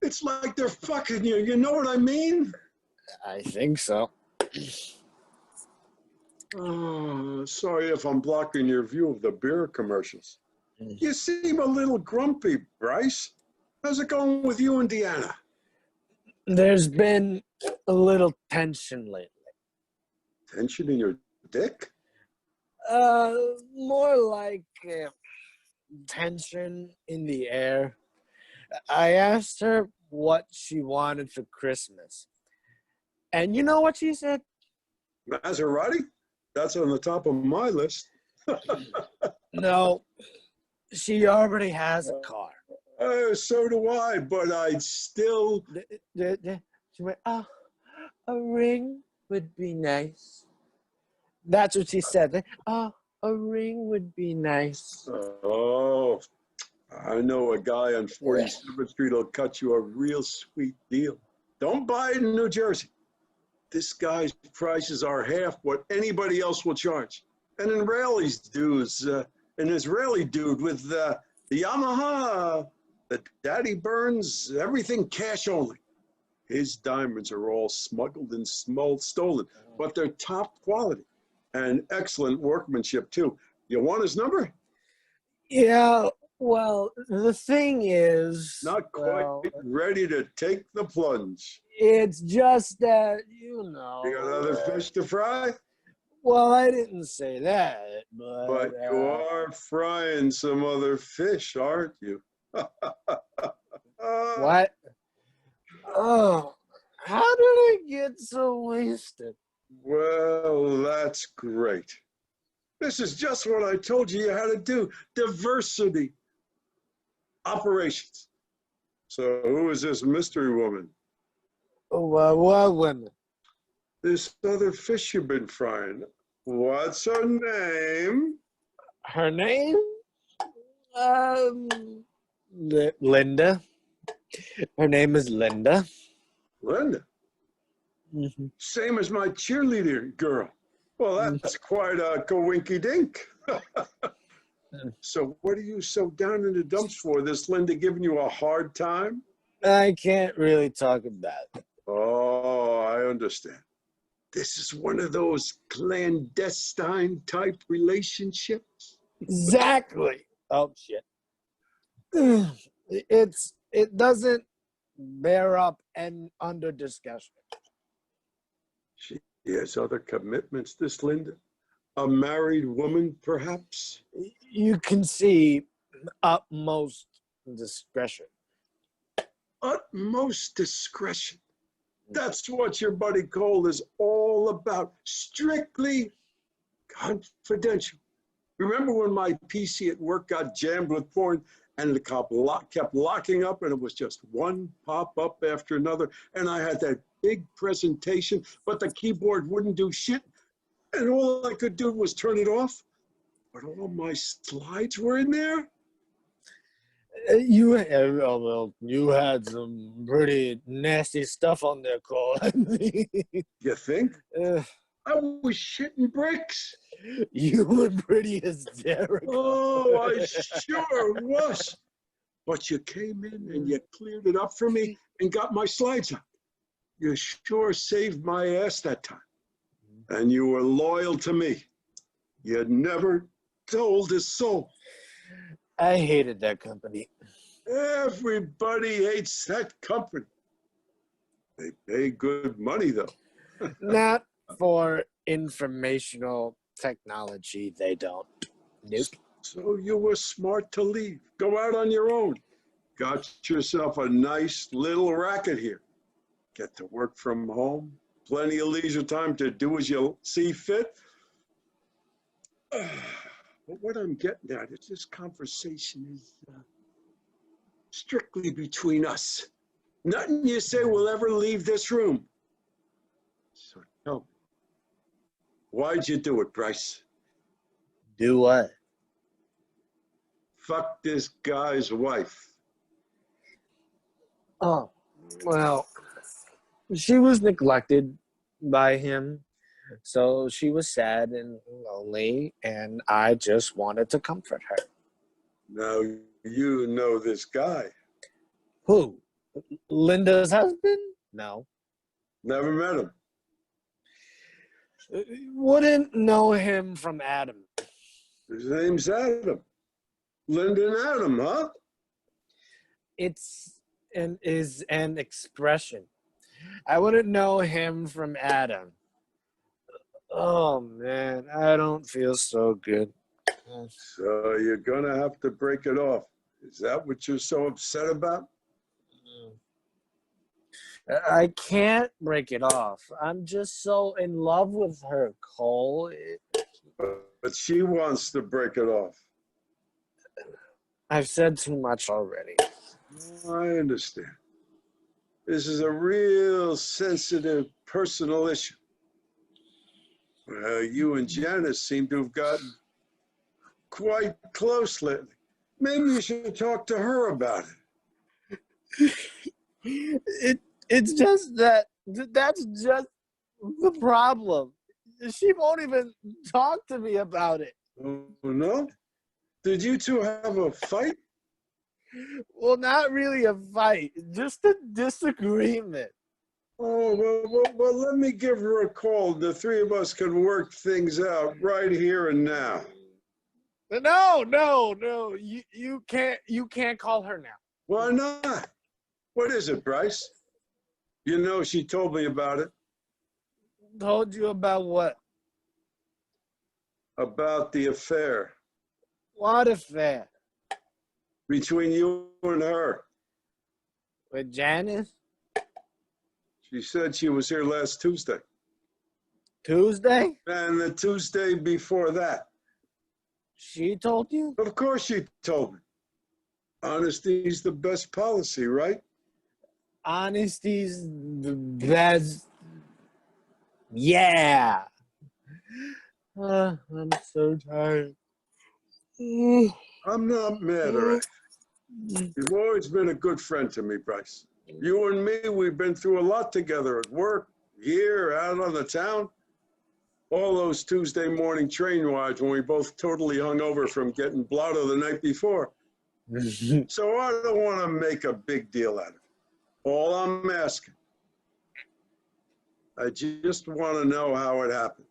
It's like they're fucking you. You know what I mean? I think so. Oh, sorry if I'm blocking your view of the beer commercials. You seem a little grumpy, Bryce. How's it going with you and DEANNA? There's been a little tension lately. Tension in your dick? More like tension in the air. I asked her what she wanted for Christmas. And you know what she said? Maserati? That's on the top of my list. No, she already has a car. So do I, but I'd still... She went, oh, a ring would be nice. That's what she said. Oh, a ring would be nice. Oh, I know a guy on 47th Street will cut you a real sweet deal. Don't buy it in New Jersey. This guy's prices are half what anybody else will charge. An Israeli dude with the Yamaha, the Daddy Burns, everything cash only. His diamonds are all smuggled and stolen, but they're top quality and excellent workmanship too. You want his number? Yeah, well, the thing is... Not quite ready to take the plunge. It's just that, you know... You got other fish to fry? Well, I didn't say that, but... But you are frying some other fish, aren't you? What? Oh, how did I get so wasted? Well, that's great. This is just what I told you had to do. Diversity. Operations. So who is this mystery woman? What women? This other fish you've been frying. What's her name? Her name? Linda. Her name is Linda. Linda. Mm-hmm. Same as my cheerleader girl. Well, that's quite a coinky-dink. So what are you so down in the dumps for? This Linda giving you a hard time? I can't really talk about it. Oh, I understand. This is one of those clandestine type relationships. Exactly. Oh, shit. It doesn't bear up and under discussion. She has other commitments, this Linda? A married woman, perhaps? You can see utmost discretion. Utmost discretion. That's what your buddy Cole is all about. Strictly confidential. Remember when my PC at work got jammed with porn and the cop kept locking up and it was just one pop-up after another and I had that big presentation, but the keyboard wouldn't do shit and all I could do was turn it off? But all my slides were in there? You had some pretty nasty stuff on there, Cole. You think? I was shitting bricks. You were pretty hysterical. Oh, I sure was. But you came in and you cleared it up for me and got my slides up. You sure saved my ass that time. And you were loyal to me. You never told a soul. I hated that company. Everybody hates that company. They pay good money, though. Not for informational technology, they don't. Nope. So you were smart to leave. Go out on your own. Got yourself a nice little racket here. Get to work from home. Plenty of leisure time to do as you see fit. But what I'm getting at is this conversation is strictly between us. Nothing you say will ever leave this room. So tell me, why'd you do it, Bryce? Do what? Fuck this guy's wife. Oh, well, she was neglected by him, so she was sad and lonely, and I just wanted to comfort her. Now, you know this guy. Who? Linda's husband? No. Never met him. Wouldn't know him from Adam. His name's Adam. Linda and Adam, huh? Is an expression. I wouldn't know him from Adam. Oh man, I don't feel so good. So you're gonna have to break it off. Is that what you're so upset about? I can't break it off. I'm just so in love with her, Cole. But she wants to break it off. I've said too much already. I understand. This is a real sensitive, personal issue. Well, you and Janice seem to have gotten quite close lately. Maybe you should talk to her about It's just that's just the problem. She won't even talk to me about it. Oh, no? Did you two have a fight? Well, not really a fight, just a disagreement. Oh, well, let me give her a call. The three of us can work things out right here and now. No. You can't call her now. Why not? What is it, Bryce? You know she told me about it. Told you about what? About the affair What affair? between you and her. With Janice? She said she was here last Tuesday. Tuesday? And the Tuesday before that. She told you? Of course she told me. Honesty's the best policy, right? Honesty's the best. Yeah. I'm so tired. I'm not mad at her. You've always been a good friend to me, Bryce. You and me, we've been through a lot together at work, here, out on the town. All those Tuesday morning train rides when we both totally hung over from getting blotto the night before. So I don't want to make a big deal out of it. All I'm asking, I just want to know how it happened.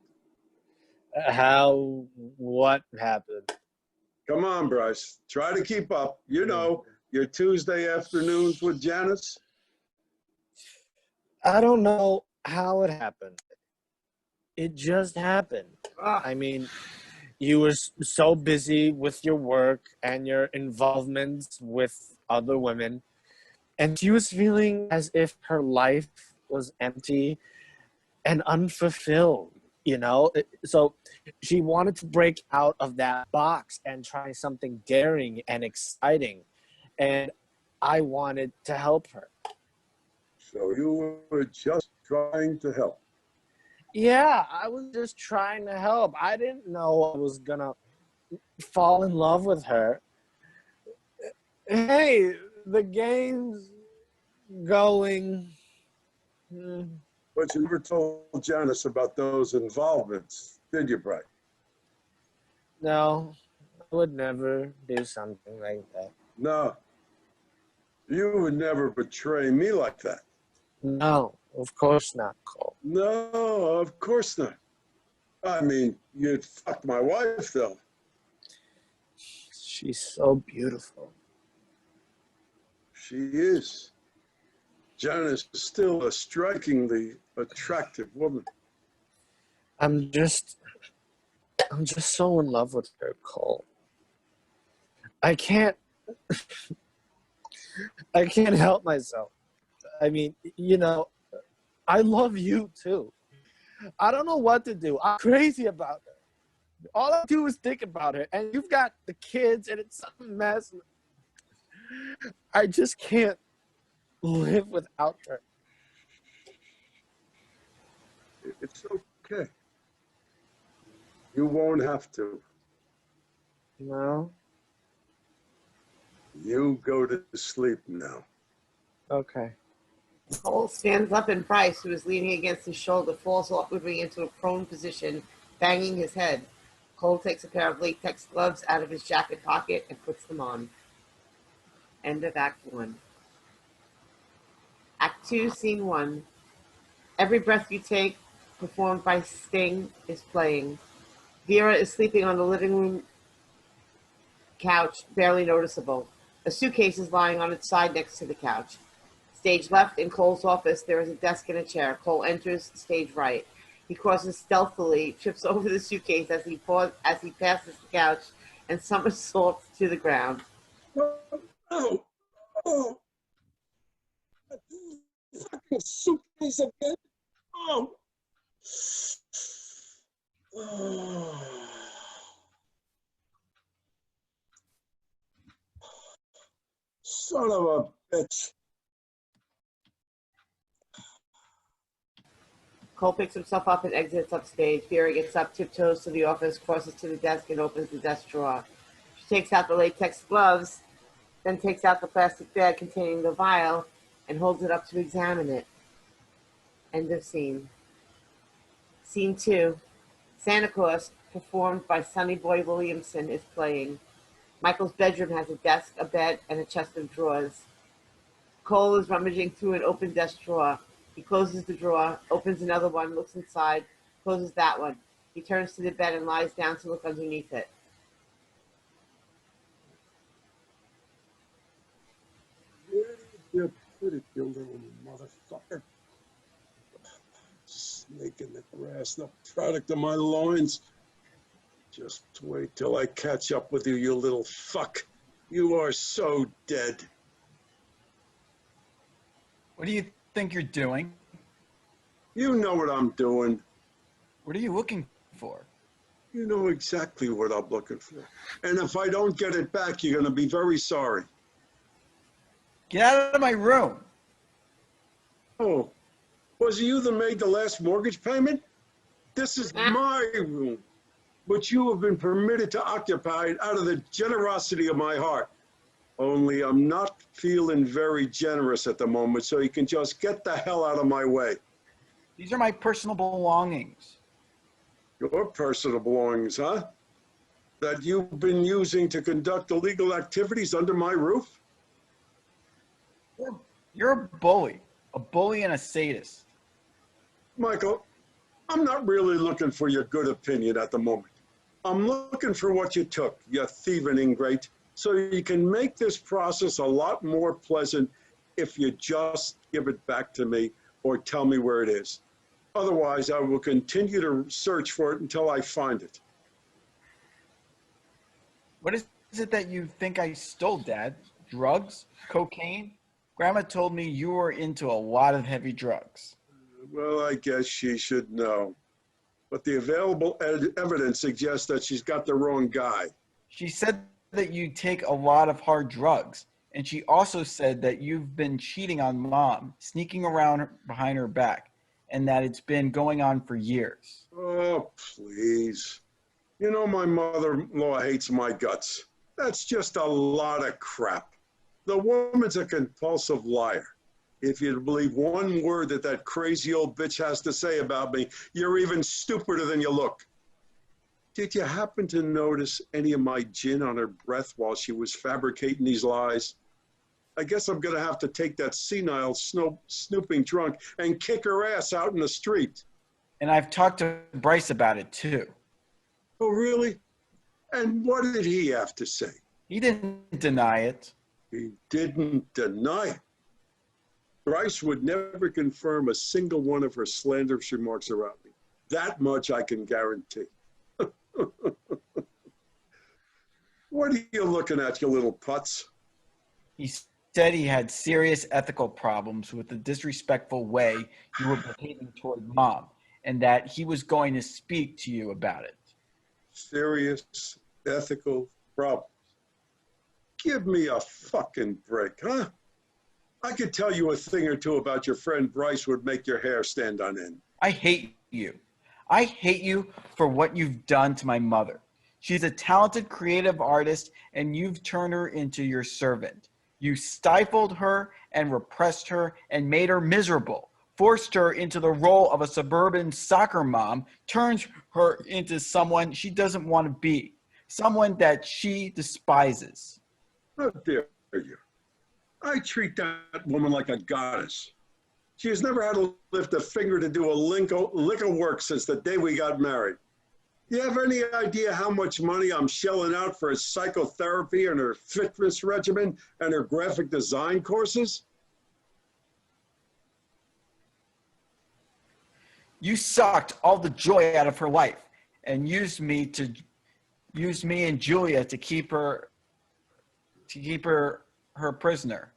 What happened? Come on, Bryce. Try to keep up. You know, your Tuesday afternoons with Janice. I don't know how it happened. It just happened. I mean, you were so busy with your work and your involvements with other women, and she was feeling as if her life was empty and unfulfilled, you know? So she wanted to break out of that box and try something daring and exciting, and I wanted to help her. So you were just trying to help. Yeah, I was just trying to help. I didn't know I was gonna fall in love with her. Hey, the game's going. But you never told Janice about those involvements, did you, Bryce? No, I would never do something like that. No. You would never betray me like that. No, of course not, Cole. No, of course not. I mean, you'd fuck my wife, though. She's so beautiful. She is. Janice is still a strikingly attractive woman. I'm just so in love with her, Cole. I can't help myself. I mean, you know, I love you too. I don't know what to do. I'm crazy about her. All I do is think about her, and you've got the kids, and it's a mess. I just can't live without her. It's okay. You won't have to. No? You go to sleep now. Okay. Cole stands up and Bryce, who is leaning against his shoulder, falls awkwardly into a prone position, banging his head. Cole takes a pair of latex gloves out of his jacket pocket and puts them on. End of Act 1. Act 2, Scene 1. Every Breath You Take, performed by Sting, is playing. Vera is sleeping on the living room couch, barely noticeable. A suitcase is lying on its side next to the couch. Stage left, in Cole's office, there is a desk and a chair. Cole enters stage right. He crosses stealthily, trips over the suitcase as he passes the couch, and somersaults to the ground. Oh. Fucking suitcase again. Oh. Son of a bitch. Cole picks himself up and exits upstage. Vera gets up, tiptoes to the office, crosses to the desk, and opens the desk drawer. She takes out the latex gloves, then takes out the plastic bag containing the vial and holds it up to examine it. End of scene. Scene 2. Santa Claus, performed by Sonny Boy Williamson, is playing. Michael's bedroom has a desk, a bed, and a chest of drawers. Cole is rummaging through an open desk drawer. He closes the drawer, opens another one, looks inside, closes that one. He turns to the bed and lies down to look underneath it. Where did you put it, you little motherfucker? Snake in the grass, the product of my loins. Just wait till I catch up with you, you little fuck. You are so dead. What do you think you're doing? You know what I'm doing. What are you looking for? You know exactly what I'm looking for. And if I don't get it back, you're going to be very sorry. Get out of my room. Oh, was you that made the last mortgage payment? This is my room, which you have been permitted to occupy out of the generosity of my heart. Only I'm not feeling very generous at the moment, so you can just get the hell out of my way. These are my personal belongings. Your personal belongings, huh? That you've been using to conduct illegal activities under my roof? You're a bully and a sadist. Michael, I'm not really looking for your good opinion at the moment. I'm looking for what you took, you thieving ingrate, so you can make this process a lot more pleasant if you just give it back to me or tell me where it is. Otherwise, I will continue to search for it until I find it. What is it that you think I stole, Dad? Drugs? Cocaine? Grandma told me you were into a lot of heavy drugs. Well, I guess she should know. But the available evidence suggests that she's got the wrong guy. She said that you take a lot of hard drugs. And she also said that you've been cheating on Mom, sneaking around behind her back, and that it's been going on for years. Oh, please. You know my mother-in-law hates my guts. That's just a lot of crap. The woman's a compulsive liar. If you believe one word that that crazy old bitch has to say about me, you're even stupider than you look. Did you happen to notice any of my gin on her breath while she was fabricating these lies? I guess I'm gonna have to take that senile snooping drunk and kick her ass out in the street. And I've talked to Bryce about it too. Oh, really? And what did he have to say? He didn't deny it. He didn't deny it. Bryce would never confirm a single one of her slanderous remarks around me. That much I can guarantee. What are you looking at, you little putz? He said he had serious ethical problems with the disrespectful way you were behaving toward Mom, and that he was going to speak to you about it. Serious ethical problems. Give me a fucking break, huh? I could tell you a thing or two about your friend Bryce would make your hair stand on end. I hate you. I hate you for what you've done to my mother. She's a talented, creative artist, and you've turned her into your servant. You stifled her and repressed her and made her miserable, forced her into the role of a suburban soccer mom, turned her into someone she doesn't want to be, someone that she despises. How dare you? I treat that woman like a goddess. She has never had to lift a finger to do a lick of work since the day we got married. You have any idea how much money I'm shelling out for her psychotherapy and her fitness regimen and her graphic design courses? You sucked all the joy out of her life and used me and Julia to keep her prisoner.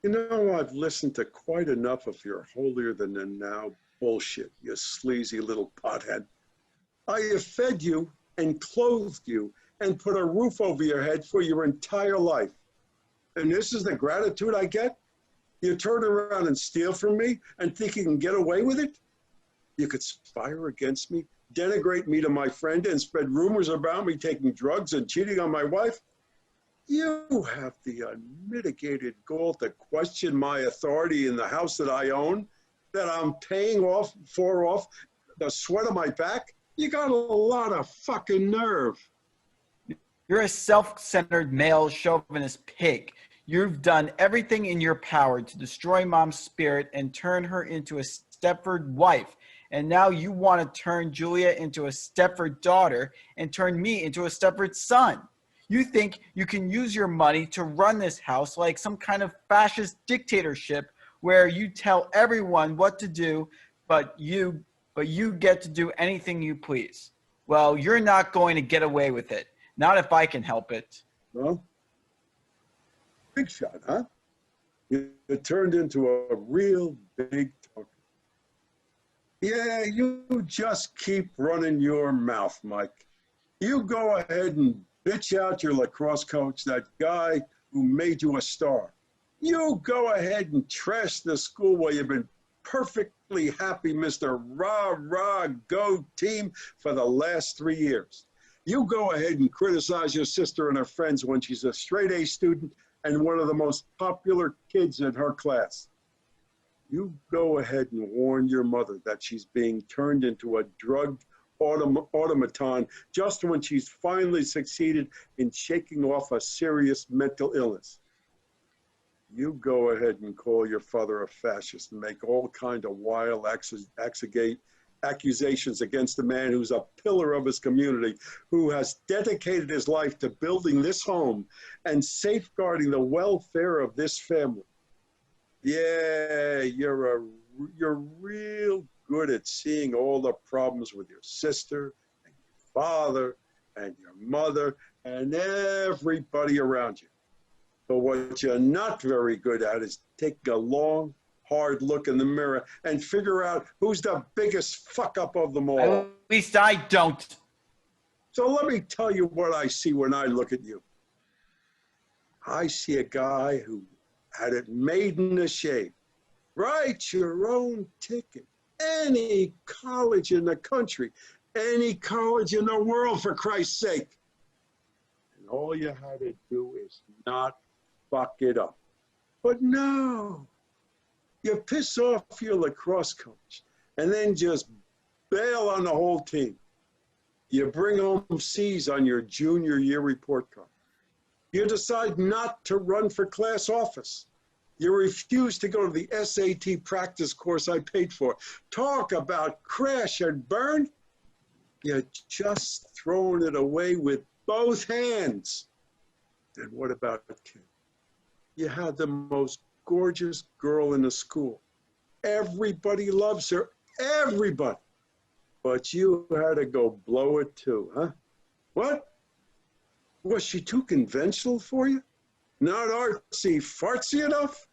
You know, I've listened to quite enough of your holier-than-thou bullshit, you sleazy little pothead. I have fed you and clothed you and put a roof over your head for your entire life. And this is the gratitude I get? You turn around and steal from me and think you can get away with it? You conspire against me, denigrate me to my friend, and spread rumors about me taking drugs and cheating on my wife? You have the unmitigated gall to question my authority in the house that I own, that I'm paying off the sweat of my back, You got a lot of fucking nerve. You're a self-centered male chauvinist pig. You've done everything in your power to destroy Mom's spirit and turn her into a Stepford wife. And now you want to turn Julia into a Stepford daughter and turn me into a Stepford son. You think you can use your money to run this house like some kind of fascist dictatorship where you tell everyone what to do, but you get to do anything you please. Well, you're not going to get away with it. Not if I can help it. Well, big shot, huh? It turned into a real big talker. Yeah, you just keep running your mouth, Mike. You go ahead and bitch out your lacrosse coach, that guy who made you a star. You go ahead and trash the school where you've been perfectly happy, Mr. Rah-Rah Go team for the last 3 years. You go ahead and criticize your sister and her friends when she's a straight A student and one of the most popular kids in her class. You go ahead and warn your mother that she's being turned into a drugged automaton just when she's finally succeeded in shaking off a serious mental illness. You go ahead and call your father a fascist and make all kind of wild accusations against a man who's a pillar of his community, who has dedicated his life to building this home and safeguarding the welfare of this family. Yeah, you're real good at seeing all the problems with your sister and your father and your mother and everybody around you. But what you're not very good at is taking a long, hard look in the mirror and figure out who's the biggest fuck up of them all. At least I don't. So let me tell you what I see when I look at you. I see a guy who had it made in the shade. Write your own ticket. Any college in the country, any college in the world, for Christ's sake. And all you had to do is not fuck it up. But no, you piss off your lacrosse coach and then just bail on the whole team. You bring home C's on your junior year report card. You decide not to run for class office. You refuse to go to the SAT practice course I paid for. Talk about crash and burn. You're just throwing it away with both hands. And what about the kid? You had the most gorgeous girl in the school. Everybody loves her, everybody. But you had to go blow it too, huh? What? Was she too conventional for you? Not artsy fartsy enough?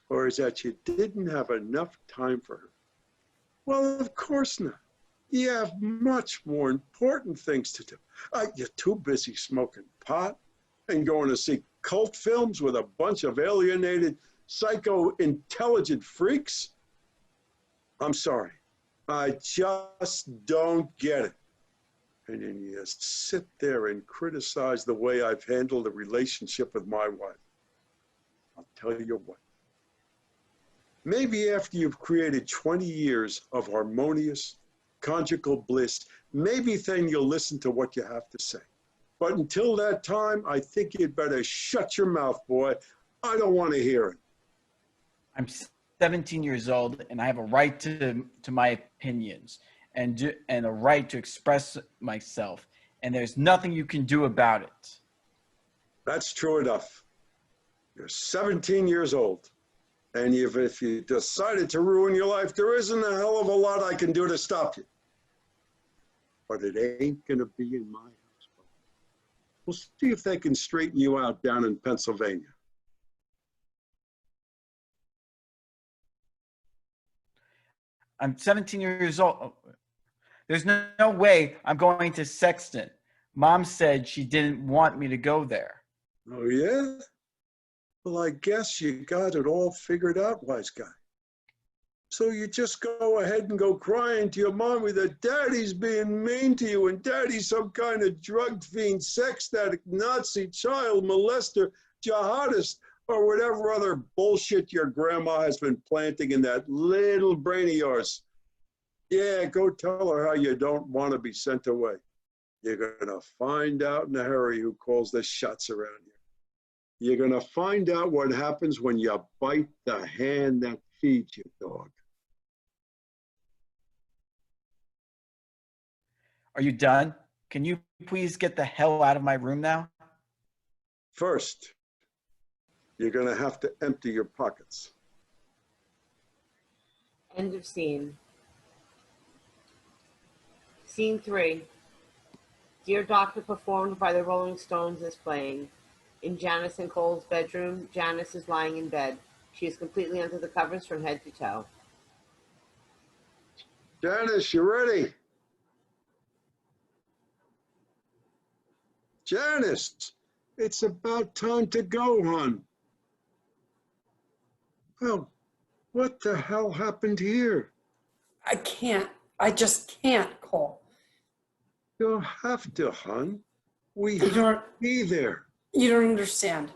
Or is that you didn't have enough time for her? Well, of course not. You have much more important things to do. You're too busy smoking pot and going to see cult films with a bunch of alienated, psycho-intelligent freaks. I'm sorry. I just don't get it. And then you sit there and criticize the way I've handled the relationship with my wife. I'll tell you what. Maybe after you've created 20 years of harmonious, conjugal bliss, maybe then you'll listen to what you have to say. But until that time, I think you'd better shut your mouth, boy. I don't want to hear it. I'm 17 years old and I have a right to my opinions and a right to express myself. And there's nothing you can do about it. That's true enough. You're 17 years old. And if you decided to ruin your life, there isn't a hell of a lot I can do to stop you. But it ain't gonna be in my house. We'll see if they can straighten you out down in Pennsylvania. I'm 17 years old. There's no way I'm going to Sexton. Mom said she didn't want me to go there. Oh, yeah? Well, I guess you got it all figured out, wise guy. So you just go ahead and go crying to your mommy that daddy's being mean to you and daddy's some kind of drug fiend, sex addict, Nazi, child molester, jihadist, or whatever other bullshit your grandma has been planting in that little brain of yours. Yeah, go tell her how you don't want to be sent away. You're going to find out in a hurry who calls the shots around here. You're going to find out what happens when you bite the hand that feeds you, dog. Are you done? Can you please get the hell out of my room now? First, you're going to have to empty your pockets. End of scene. Scene 3. Dear Doctor performed by the Rolling Stones is playing. In Janice and Cole's bedroom, Janice is lying in bed. She is completely under the covers from head to toe. Janice, you ready? Janice, it's about time to go, hon. Well, what the hell happened here? I can't. I just can't, Cole. You'll have to, hon. We You have to don't, be there. you don't understand.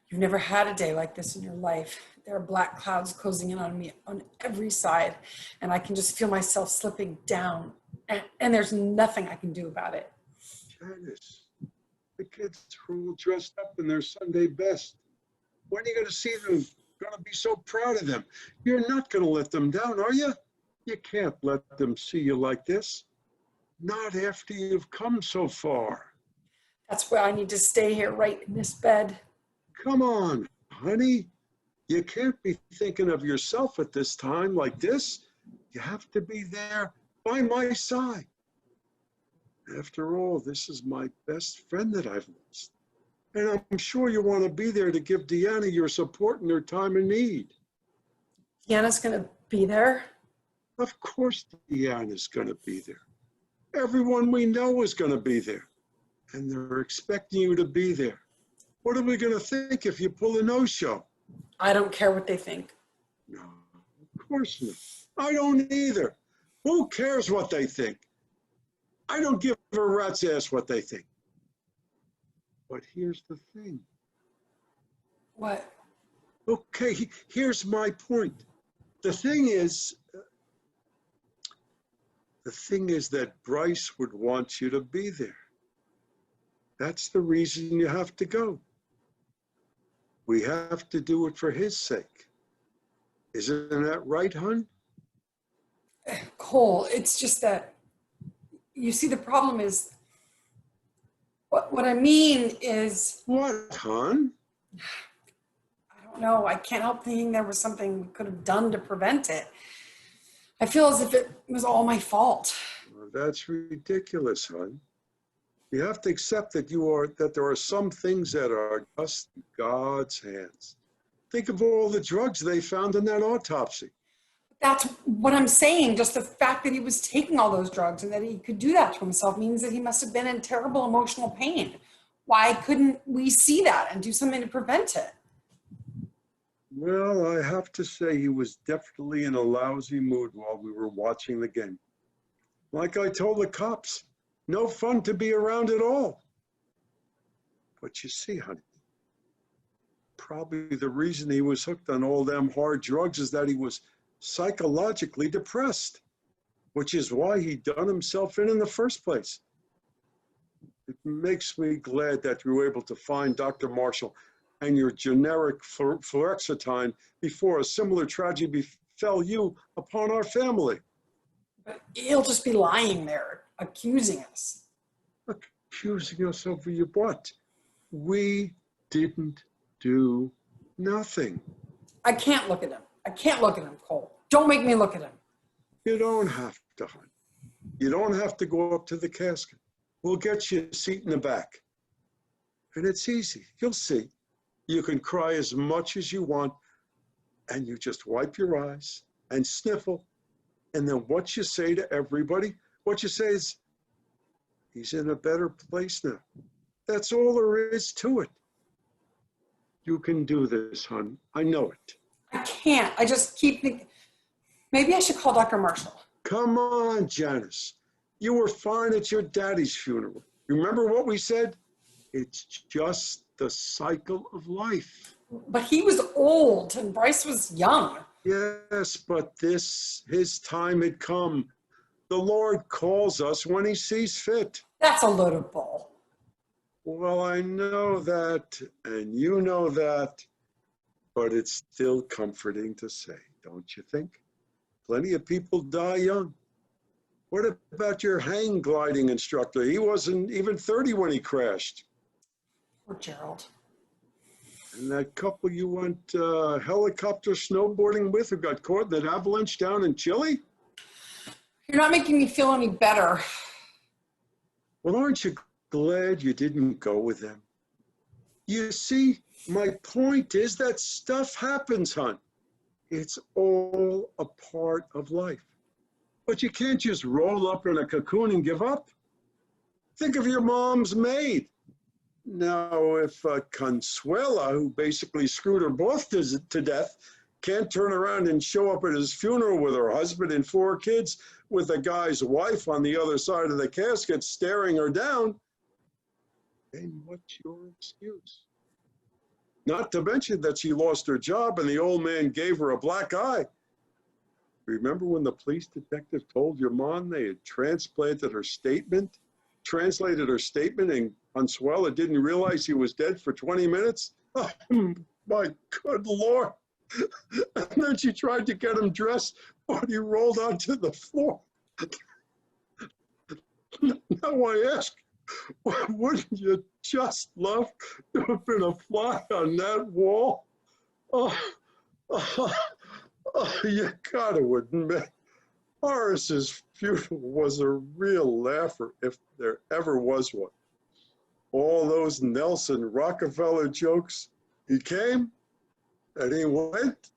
You've never had a day like this in your life. There are black clouds closing in on me on every side, and I can just feel myself slipping down, and there's nothing I can do about it. Janice, the kids are all dressed up in their Sunday best. When are you going to see them? Going to be so proud of them. You're not going to let them down, are you? You can't let them see you like this. Not after you've come so far. That's why I need to stay here right in this bed. Come on, honey. You can't be thinking of yourself at this time like this. You have to be there by my side. After all, this is my best friend that I've lost. And I'm sure you want to be there to give DEANNA your support in her time of need. Deanna's gonna be there. Of course DEANNA's going to be there. Everyone we know is going to be there. And they're expecting you to be there. What are we going to think if you pull a no-show? I don't care what they think. No, of course not. I don't either. Who cares what they think? I don't give a rat's ass what they think. But here's the thing. What? Okay, here's my point. The thing is that Bryce would want you to be there. That's the reason you have to go. We have to do it for his sake. Isn't that right, hon? Cole, it's just that, you see, the problem is, what I mean is, What, hon? I don't know, I can't help thinking there was something we could have done to prevent it. I feel as if it was all my fault. Well, that's ridiculous, hon. You have to accept that there are some things that are just in God's hands. Think of all the drugs they found in that autopsy. That's what I'm saying. Just the fact that he was taking all those drugs and that he could do that to himself means that he must have been in terrible emotional pain. Why couldn't we see that and do something to prevent it? Well, I have to say he was definitely in a lousy mood while we were watching the game. Like I told the cops, no fun to be around at all. But you see, honey, probably the reason he was hooked on all them hard drugs is that he was psychologically depressed, which is why he done himself in the first place. It makes me glad that you were able to find Dr. Marshall and your generic fluoxetine before a similar tragedy befell you upon our family. But he'll just be lying there, accusing us. Accusing us of what? We didn't do nothing. I can't look at him. I can't look at him, Cole. Don't make me look at him. You don't have to, hon. You don't have to go up to the casket. We'll get you a seat in the back. And it's easy. You'll see. You can cry as much as you want, and you just wipe your eyes and sniffle. And then what you say to everybody, what you say is, he's in a better place now. That's all there is to it. You can do this, hon. I know it. I can't. I just keep thinking, maybe I should call Dr. Marshall. Come on, Janice. You were fine at your daddy's funeral. Remember what we said? It's just the cycle of life. But he was old and Bryce was young. Yes, but his time had come. The Lord calls us when he sees fit. That's a load of bull. Well, I know that, and you know that, but it's still comforting to say, don't you think? Plenty of people die young. What about your hang gliding instructor? He wasn't even 30 when he crashed. Poor Gerald. And that couple you went helicopter snowboarding with who got caught in that avalanche down in Chile? You're not making me feel any better. Well, aren't you glad you didn't go with them? You see, my point is that stuff happens, hon. It's all a part of life. But you can't just roll up in a cocoon and give up. Think of your mom's maid. Now, if Consuela, who basically screwed her both to death, can't turn around and show up at his funeral with her husband and 4 kids, with the guy's wife on the other side of the casket staring her down, then what's your excuse? Not to mention that she lost her job and the old man gave her a black eye. Remember when the police detective told your mom they had translated her statement, and Consuela didn't realize he was dead for 20 minutes? Oh, my good Lord. And then she tried to get him dressed, but he rolled onto the floor. Now I ask, wouldn't you just love to have been a fly on that wall? Oh, you gotta admit, Horace's funeral was a real laugher, if there ever was one. All those Nelson Rockefeller jokes. He came and he went.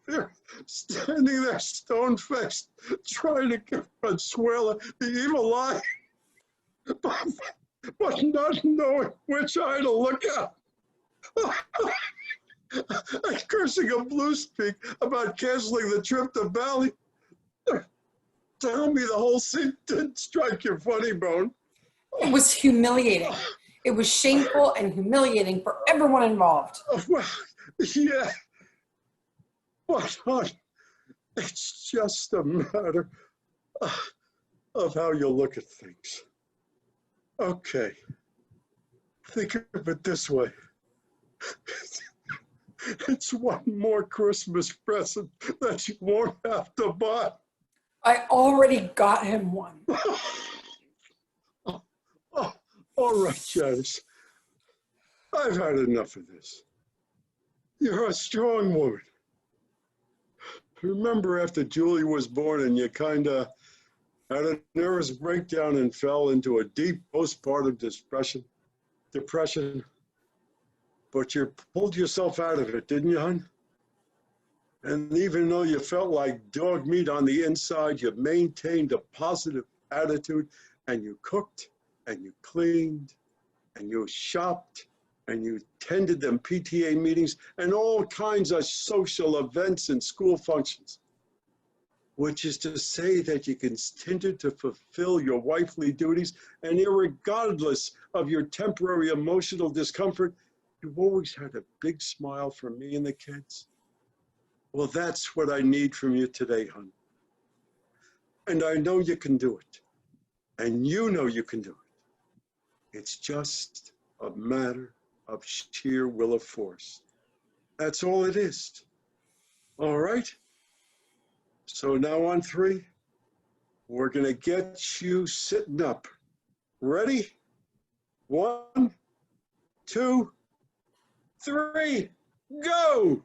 They're standing there stone-faced, trying to give Consuela the evil eye, but not knowing which eye to look at. And cursing a blue speak about canceling the trip to Bali. Tell me the whole scene didn't strike your funny bone. It was humiliating. It was shameful and humiliating for everyone involved. Well, yeah, but hon, it's just a matter of how you look at things. Okay, think of it this way. It's one more Christmas present that you won't have to buy. I already got him one. All right, Janice. I've had enough of this. You're a strong woman. Remember after Julie was born and you kind of had a nervous breakdown and fell into a deep postpartum depression? But you pulled yourself out of it, didn't you, hon? And even though you felt like dog meat on the inside, you maintained a positive attitude, and you cooked and you cleaned and you shopped and you attended them PTA meetings and all kinds of social events and school functions, which is to say that you continued to fulfill your wifely duties, and irregardless of your temporary emotional discomfort, you've always had a big smile for me and the kids. Well, that's what I need from you today, hon. And I know you can do it. And you know you can do it. It's just a matter of sheer will of force. That's all it is. All right? So now on 3, we're gonna get you sitting up. Ready? 1, 2, 3, go!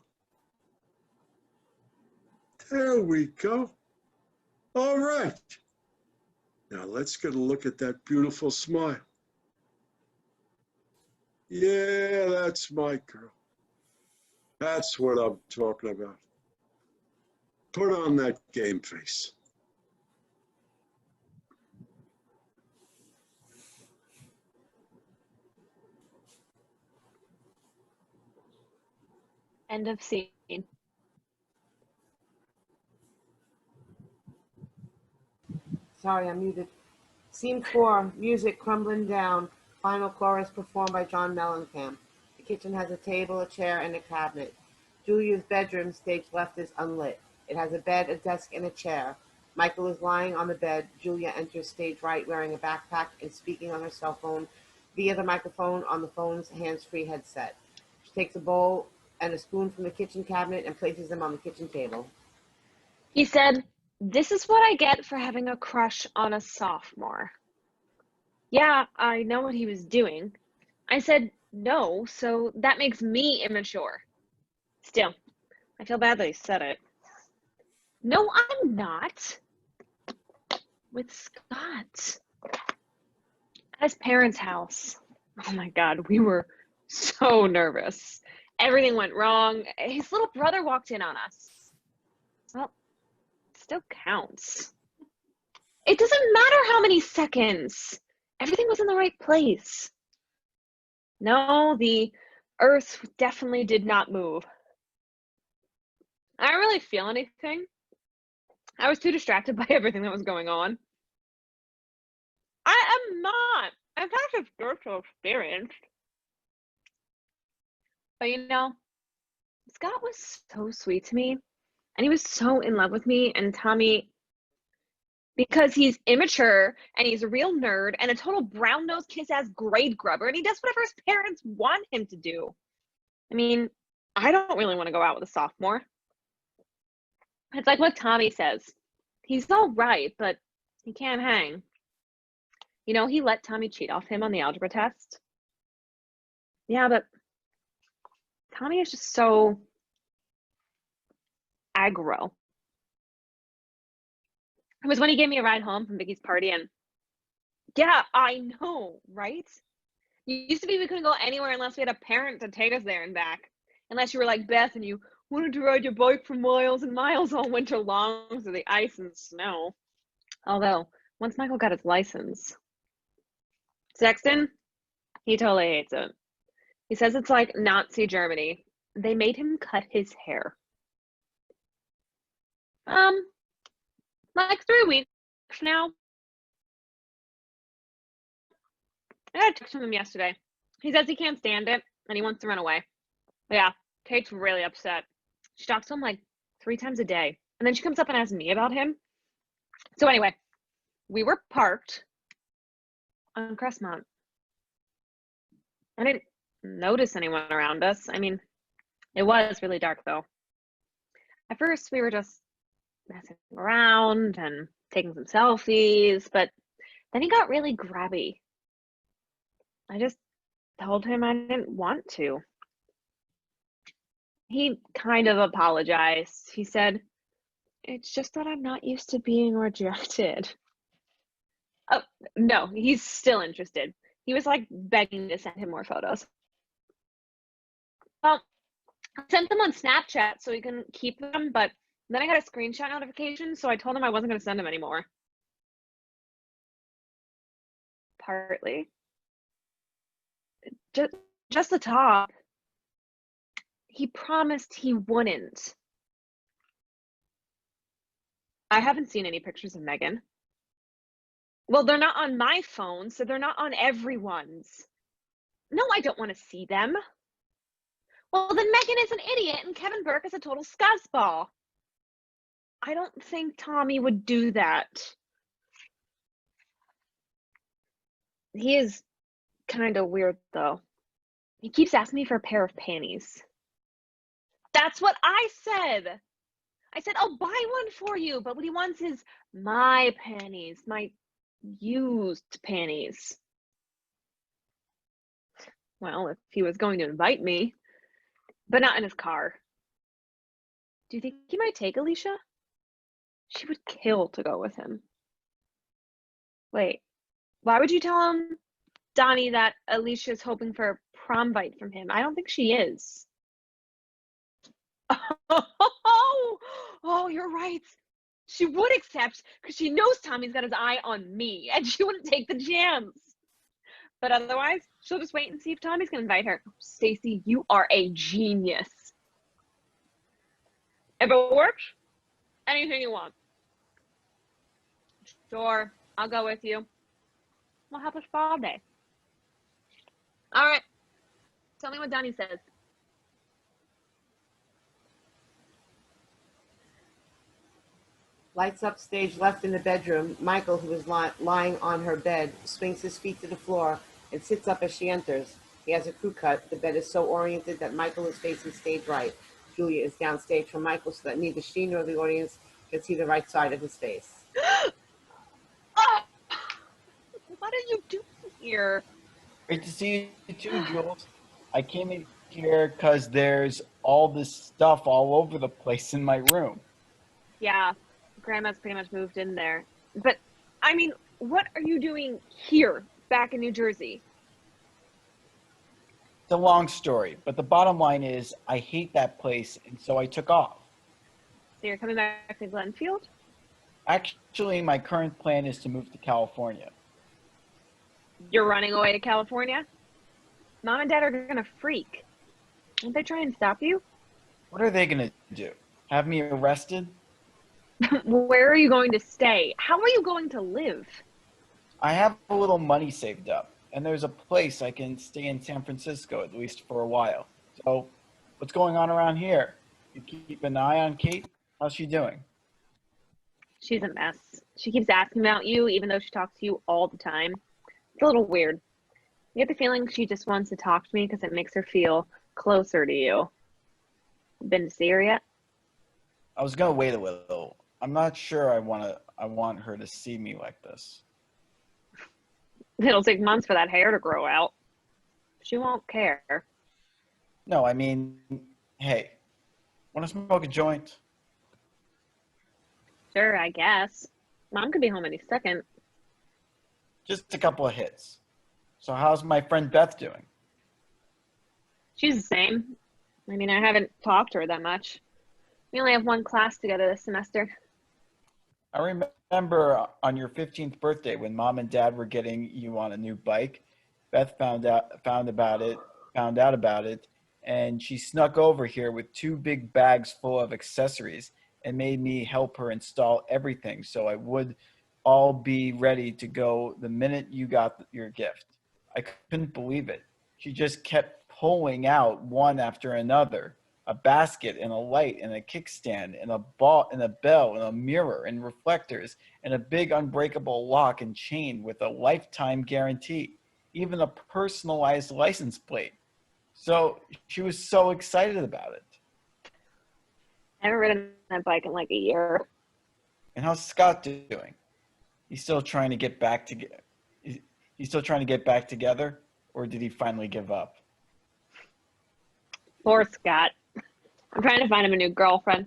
There we go. All right. Now let's get a look at that beautiful smile. Yeah, that's my girl. That's what I'm talking about. Put on that game face. End of scene. Sorry, I'm muted. Scene 4, music crumbling down. Final chorus performed by John Mellencamp. The kitchen has a table, a chair, and a cabinet. Julia's bedroom, stage left, is unlit. It has a bed, a desk, and a chair. Michael is lying on the bed. Julia enters stage right wearing a backpack and speaking on her cell phone via the microphone on the phone's hands-free headset. She takes a bowl and a spoon from the kitchen cabinet and places them on the kitchen table. He said, "This is what I get for having a crush on a sophomore." Yeah, I know what he was doing. I said no, so that makes me immature. Still, I feel bad that he said it. No, I'm not. With Scott. At his parents' house. Oh my God, we were so nervous. Everything went wrong. His little brother walked in on us. Well, it still counts. It doesn't matter how many seconds. Everything was in the right place. No, the earth definitely did not move. I didn't really feel anything. I was too distracted by everything that was going on. I am not. I'm kind of spiritual experienced. But you know, Scott was so sweet to me. And he was so in love with me. And Tommy, because he's immature and he's a real nerd and a total brown-nosed kiss-ass grade grubber, and he does whatever his parents want him to do. I mean, I don't really want to go out with a sophomore. It's like what Tommy says. He's all right, but he can't hang. You know, he let Tommy cheat off him on the algebra test. Yeah, but Tommy is just so aggro. It was when he gave me a ride home from Biggie's party, and yeah, I know, right? It used to be we couldn't go anywhere unless we had a parent to take us there and back. Unless you were like Beth and you wanted to ride your bike for miles and miles all winter long through the ice and snow. Although, once Michael got his license, Sexton, he totally hates it. He says it's like Nazi Germany. They made him cut his hair. Like 3 weeks now. I got a text from him yesterday. He says he can't stand it and he wants to run away. But yeah, Kate's really upset. She talks to him like 3 times a day. And then she comes up and asks me about him. So anyway, we were parked on Crestmont. I didn't notice anyone around us. I mean, it was really dark though. At first, we were just messing around and taking some selfies, but then he got really grabby. I just told him I didn't want to. He kind of apologized. He said, "It's just that I'm not used to being rejected." Oh, no, he's still interested. He was like begging to send him more photos. Well, I sent them on Snapchat so he can keep them, but then I got a screenshot notification, so I told him I wasn't going to send him anymore. Partly. Just the top. He promised he wouldn't. I haven't seen any pictures of Megan. Well, they're not on my phone, so they're not on everyone's. No, I don't want to see them. Well, then Megan is an idiot and Kevin Burke is a total scuzzball. I don't think Tommy would do that. He is kind of weird, though. He keeps asking me for a pair of panties. That's what I said. I said, I'll buy one for you, but what he wants is my panties, my used panties. Well, if he was going to invite me, but not in his car. Do you think he might take Alicia? She would kill to go with him. Wait, why would you tell him, Donnie, that Alicia's hoping for a prom invite from him? I don't think she is. Oh, you're right. She would accept because she knows Tommy's got his eye on me and she wouldn't take the chance. But otherwise, she'll just wait and see if Tommy's gonna invite her. Stacy, you are a genius. If it works, anything you want. Sure, I'll go with you. We'll have a spa day. All right, tell me what Donnie says. Lights up stage left in the bedroom. Michael, who is lying on her bed, swings his feet to the floor and sits up as she enters. He has a crew cut. The bed is so oriented that Michael is facing stage right. Julia is downstage from Michael so that neither she nor the audience can see the right side of his face. Oh, what are you doing here? Great to see you too, Jules. I came in here because there's all this stuff all over the place in my room. Yeah, Grandma's pretty much moved in there. But, I mean, what are you doing here, back in New Jersey? It's a long story, but the bottom line is I hate that place, and so I took off. So you're coming back to Glenfield? Actually, my current plan is to move to California. You're running away to California? Mom and Dad are gonna freak. Won't they try and stop you? What are they going to do? Have me arrested? Where are you going to stay? How are you going to live? I have a little money saved up, and there's a place I can stay in San Francisco, at least for a while. So, what's going on around here? You keep an eye on Kate? How's she doing? She's a mess. She keeps asking about you, even though she talks to you all the time. It's a little weird. You get the feeling she just wants to talk to me because it makes her feel closer to you. Been to see her yet? I was gonna wait a little. I'm not sure I want her to see me like this. It'll take months for that hair to grow out. She won't care. No, I mean, hey, wanna smoke a joint? Sure, I guess. Mom could be home any second. Just a couple of hits. So how's my friend Beth doing? She's the same. I mean, I haven't talked to her that much. We only have one class together this semester. I remember on your 15th birthday when Mom and Dad were getting you on a new bike. Beth found out about it, and she snuck over here with 2 big bags full of accessories and made me help her install everything so I would all be ready to go the minute you got your gift. I couldn't believe it. She just kept pulling out one after another. A basket and a light and a kickstand and a ball and a bell and a mirror and reflectors and a big unbreakable lock and chain with a lifetime guarantee, even a personalized license plate. So she was so excited about it. I haven't ridden that bike in like a year. And how's Scott doing? He's still trying to get back together. He's still trying to get back together, or did he finally give up? Poor Scott. I'm trying to find him a new girlfriend.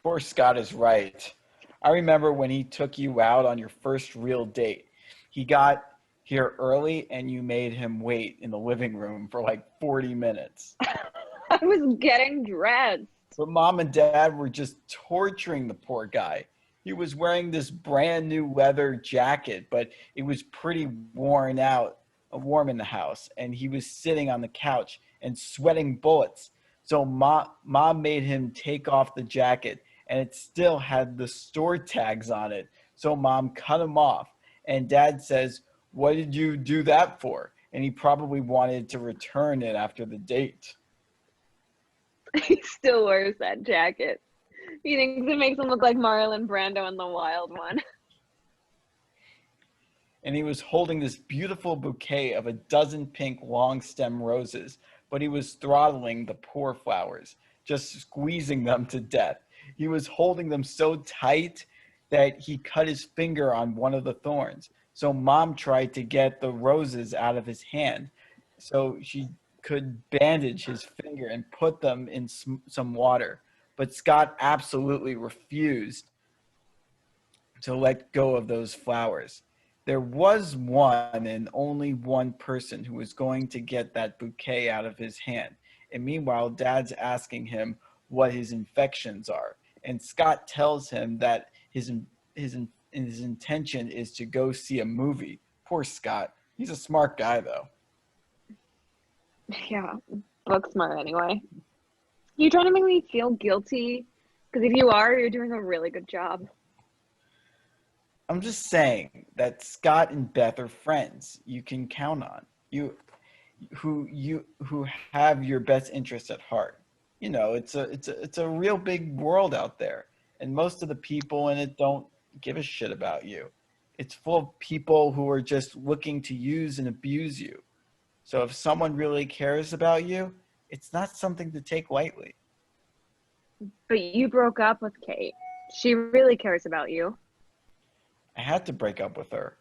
Poor Scott is right. I remember when he took you out on your first real date. He got here early and you made him wait in the living room for like 40 minutes. I was getting dressed. But Mom and Dad were just torturing the poor guy. He was wearing this brand new leather jacket, but it was pretty warm in the house, and he was sitting on the couch and sweating bullets. So Mom made him take off the jacket, and it still had the store tags on it. So Mom cut him off, and Dad says, "What did you do that for?" And he probably wanted to return it after the date. He still wears that jacket. He thinks it makes him look like Marlon Brando in The Wild One. And he was holding this beautiful bouquet of a dozen pink long stem roses, but he was throttling the poor flowers, just squeezing them to death. He was holding them so tight that he cut his finger on one of the thorns. So Mom tried to get the roses out of his hand so she could bandage his finger and put them in some water. But Scott absolutely refused to let go of those flowers. There was one and only one person who was going to get that bouquet out of his hand. And meanwhile, Dad's asking him what his infections are. And Scott tells him that his intention is to go see a movie. Poor Scott. He's a smart guy, though. Yeah, book smart anyway. You trying to make me feel guilty? Because if you are, you're doing a really good job. I'm just saying that Scott and Beth are friends you can count on. Who have your best interests at heart. You know, it's a real big world out there. and most of the people in it don't give a shit about you. It's full of people who are just looking to use and abuse you. So if someone really cares about you, it's not something to take lightly. But you broke up with Kate. She really cares about you. I had to break up with her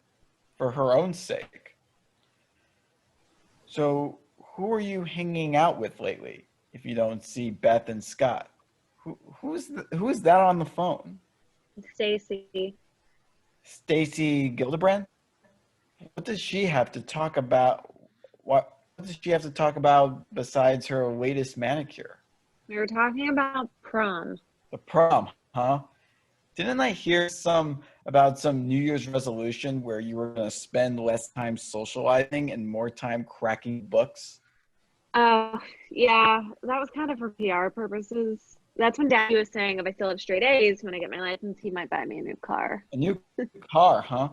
for her own sake. So who are you hanging out with lately if you don't see Beth and Scott? Who is that on the phone? Stacy. Stacy Gildebrand? What does she have to talk about? What does she have to talk about besides her latest manicure? We were talking about prom. The prom, huh? Didn't I hear about some New Year's resolution where you were going to spend less time socializing and more time cracking books? Yeah, that was kind of for PR purposes. That's when Daddy was saying if I still have straight A's when I get my license, he might buy me a new car. A new car, huh?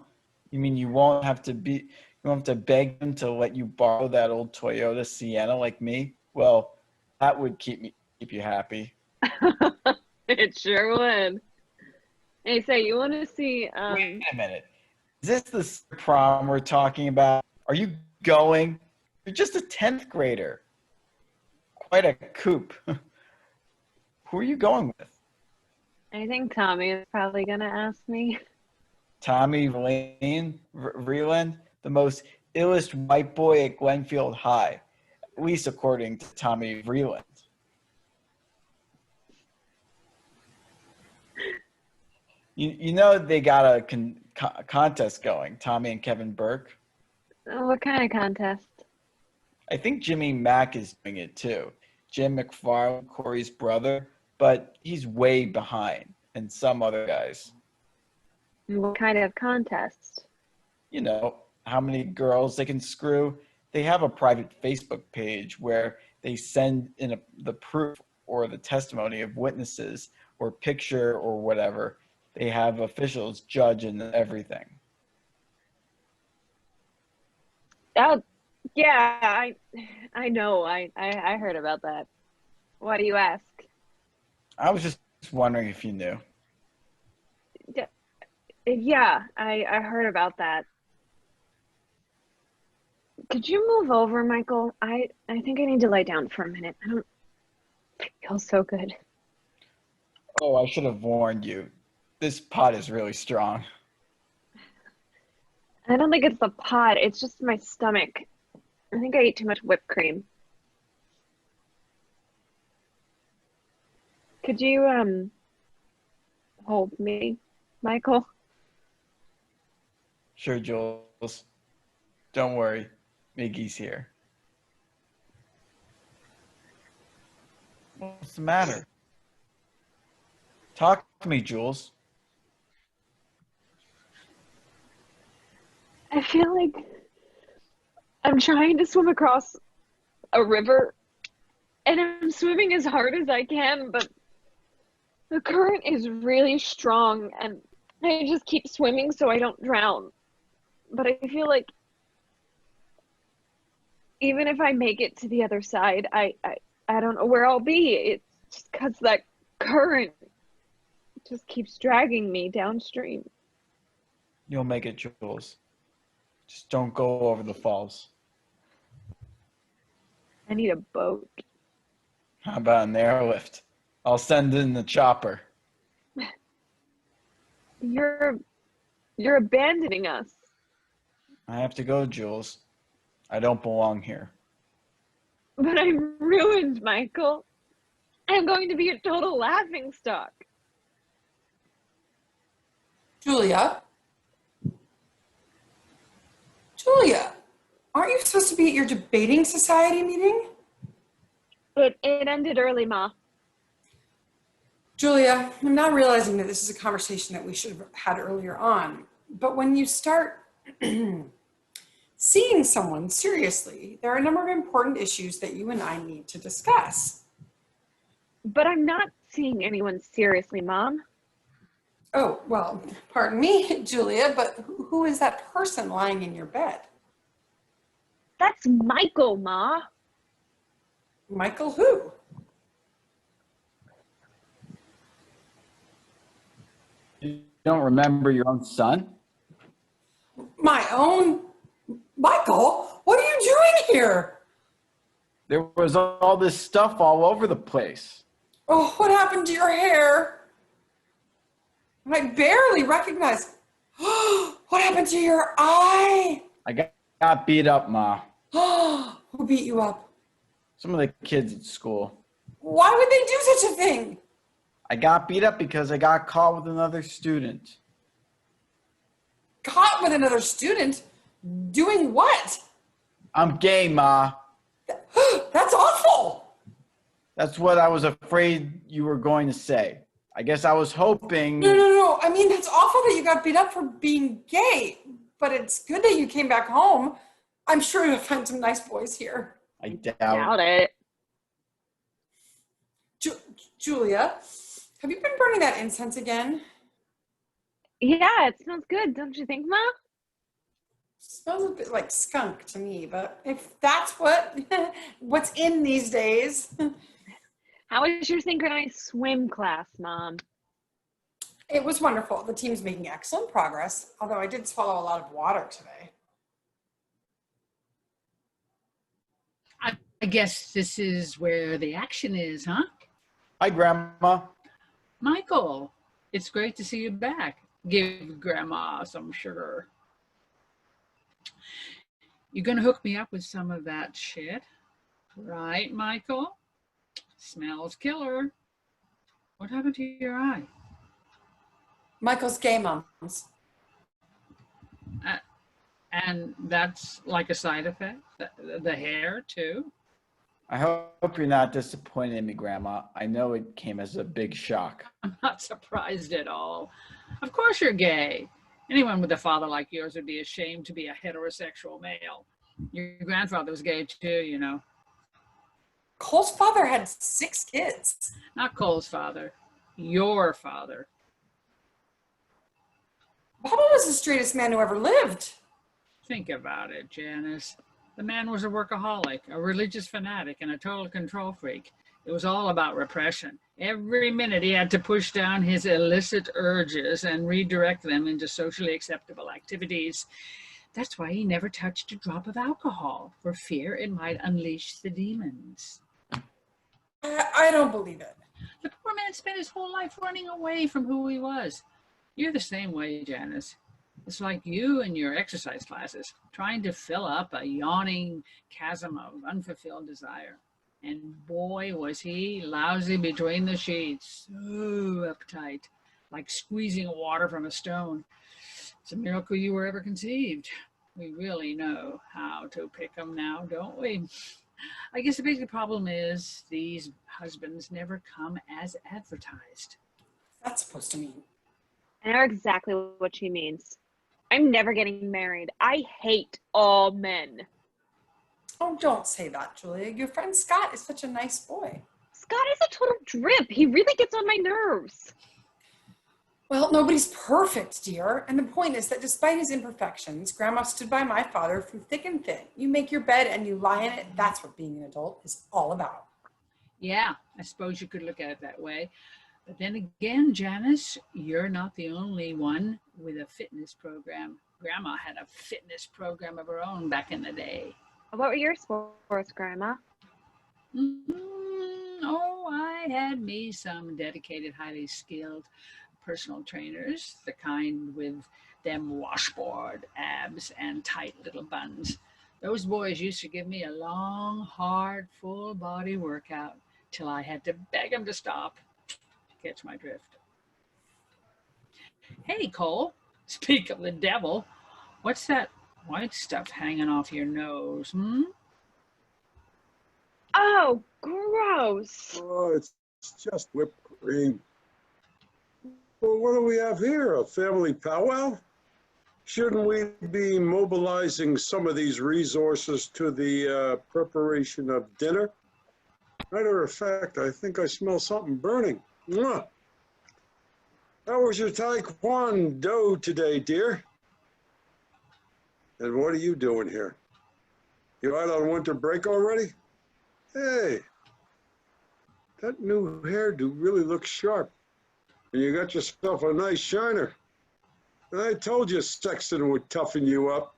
You mean you won't have to beg him to let you borrow that old Toyota Sienna like me? Well, that would keep you happy. It sure would. Hey, so you want to see? Wait a minute. Is this the prom we're talking about? Are you going? You're just a 10th grader. Quite a coup. Who are you going with? I think Tommy is probably gonna ask me. Tommy Vreeland, the most illest white boy at Glenfield High, at least according to Tommy Vreeland. You know they got a contest going, Tommy and Kevin Burke. What kind of contest? I think Jimmy Mack is doing it too. Jim McFarland, Corey's brother, but he's way behind, and some other guys. What kind of contest? You know, how many girls they can screw. They have a private Facebook page where they send in the proof or the testimony of witnesses or picture or whatever. They have officials judge and everything. Oh, yeah, I know. I heard about that. Why do you ask? I was just wondering if you knew. Yeah, I heard about that. Could you move over, Michael? I think I need to lie down for a minute. I don't feel so good. Oh, I should have warned you. This pot is really strong. I don't think it's the pot. It's just my stomach. I think I ate too much whipped cream. Could you hold me, Michael? Sure, Jules. Don't worry. Miggy's here. What's the matter? Talk to me, Jules. I feel like I'm trying to swim across a river and I'm swimming as hard as I can, but the current is really strong and I just keep swimming so I don't drown. But I feel like even if I make it to the other side, I don't know where I'll be. It's just because that current just keeps dragging me downstream. You'll make it, Jules. Just don't go over the falls. I need a boat. How about an airlift? I'll send in the chopper. You're abandoning us. I have to go, Jules. I don't belong here. But I'm ruined, Michael. I'm going to be a total laughingstock. Julia? Julia, aren't you supposed to be at your debating society meeting? It ended early, Ma. Julia, I'm now realizing that this is a conversation that we should have had earlier on. But when you start seeing someone seriously, there are a number of important issues that you and I need to discuss. But I'm not seeing anyone seriously, Mom. Oh, well, pardon me, Julia, but who is that person lying in your bed? That's Michael, Ma. Michael who? You don't remember your own son? My own? Michael, what are you doing here? There was all this stuff all over the place. Oh, what happened to your hair? I barely recognize. What happened to your eye? I got beat up, Ma. Who beat you up? Some of the kids at school. Why would they do such a thing? I got beat up because I got caught with another student. Caught with another student? Doing what? I'm gay, Ma. That's awful. That's what I was afraid you were going to say. I guess I was hoping. No. I mean, it's awful that you got beat up for being gay, but it's good that you came back home. I'm sure you'll find some nice boys here. I Doubt it. Julia, have you been burning that incense again? Yeah, it smells good, don't you think, Ma? Smells a bit like skunk to me, but if that's what's in these days. How was your synchronized swim class, Mom? It was wonderful. The team's making excellent progress, although I did swallow a lot of water today. I guess this is where the action is, huh? Hi, Grandma. Michael, it's great to see you back. Give Grandma some sugar. You're gonna hook me up with some of that shit, right, Michael? Smells killer. What happened to your eye? Michael's gay, Mums. And that's like a side effect? The hair, too? I hope you're not disappointed in me, Grandma. I know it came as a big shock. I'm not surprised at all. Of course you're gay. Anyone with a father like yours would be ashamed to be a heterosexual male. Your grandfather was gay too, you know. Cole's father had 6 kids. Not Cole's father, your father. Papa was the straightest man who ever lived. Think about it, Janice. The man was a workaholic, a religious fanatic, and a total control freak. It was all about repression. Every minute he had to push down his illicit urges and redirect them into socially acceptable activities. That's why he never touched a drop of alcohol, for fear it might unleash the demons. I don't believe it. The poor man spent his whole life running away from who he was. You're the same way, Janice. It's like you and your exercise classes, trying to fill up a yawning chasm of unfulfilled desire. And boy, was he lousy between the sheets, so uptight, like squeezing water from a stone. It's a miracle you were ever conceived. We really know how to pick them now, don't we? I guess the basic problem is these husbands never come as advertised. That's supposed to mean. I know exactly what she means. I'm never getting married. I hate all men. Oh, don't say that, Julia. Your friend Scott is such a nice boy. Scott is a total drip. He really gets on my nerves. Well, nobody's perfect, dear. And the point is that despite his imperfections, Grandma stood by my father through thick and thin. You make your bed and you lie in it. That's what being an adult is all about. Yeah, I suppose you could look at it that way. But then again, Janice, you're not the only one with a fitness program. Grandma had a fitness program of her own back in the day. What were your sports, Grandma? Oh, I had me some dedicated, highly skilled personal trainers, the kind with them washboard abs and tight little buns. Those boys used to give me a long, hard, full body workout till I had to beg them to stop. Catch my drift. Hey, Cole, speak of the devil, what's that white stuff hanging off your nose, Oh, gross. Oh, it's just whipped cream. Well, what do we have here? A family powwow? Shouldn't we be mobilizing some of these resources to the preparation of dinner? Matter of fact, I think I smell something burning. Mwah. How was your taekwondo today, dear? And what are you doing here? You out on winter break already? Hey, that new hairdo really looks sharp. And you got yourself a nice shiner. I told you Sexton would toughen you up.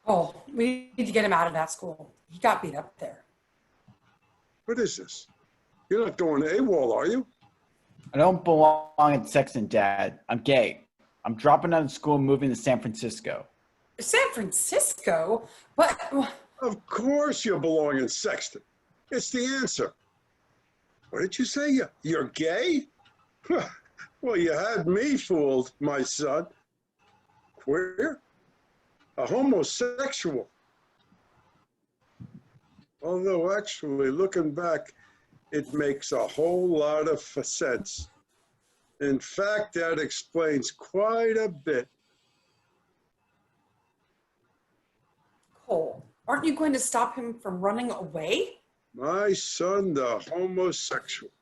Oh, we need to get him out of that school. He got beat up there. What is this? You're not going AWOL, are you? I don't belong at Sexton, Dad. I'm gay. I'm dropping out of school and moving to San Francisco. San Francisco? What? Of course you belong in Sexton. It's the answer. What did you say? You're gay? Well, you had me fooled, my son. Queer? A homosexual. Although actually, looking back, it makes a whole lot of sense. In fact, that explains quite a bit. Cole, aren't you going to stop him from running away? My son, the homosexual.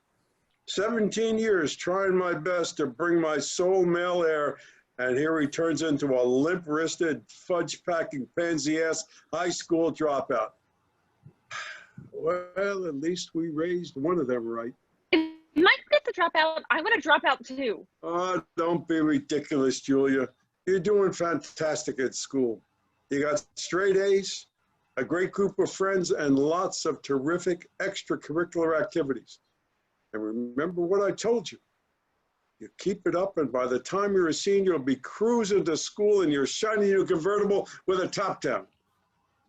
17 years trying my best to bring my sole male heir, and here he turns into a limp-wristed, fudge-packing, pansy-ass high school dropout. Well, at least we raised one of them right. If Mike gets to drop out, I'm going to drop out too. Oh, don't be ridiculous, Julia. You're doing fantastic at school. You got straight A's, a great group of friends, and lots of terrific extracurricular activities. And remember what I told you. You keep it up, and by the time you're a senior, you'll be cruising to school in your shiny new convertible with a top down.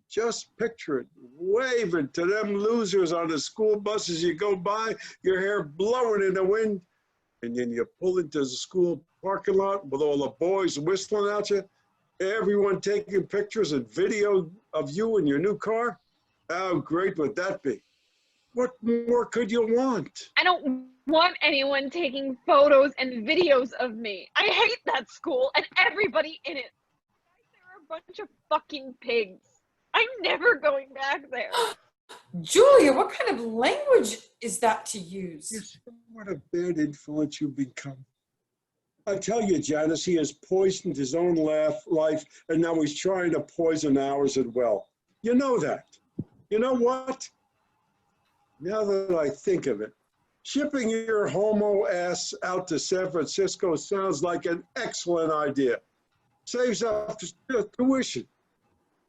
Just picture it, waving to them losers on the school bus as you go by, your hair blowing in the wind, and then you pull into the school parking lot with all the boys whistling at you, everyone taking pictures and video of you in your new car. How great would that be? What more could you want? I don't want anyone taking photos and videos of me. I hate that school and everybody in it. They're a bunch of fucking pigs. I'm never going back there. Julia, what kind of language is that to use? Yes, what a bad influence you've become. I tell you, Janice, he has poisoned his own life, and now he's trying to poison ours as well. You know that. You know what? Now that I think of it, shipping your homo ass out to San Francisco sounds like an excellent idea. Saves us tuition.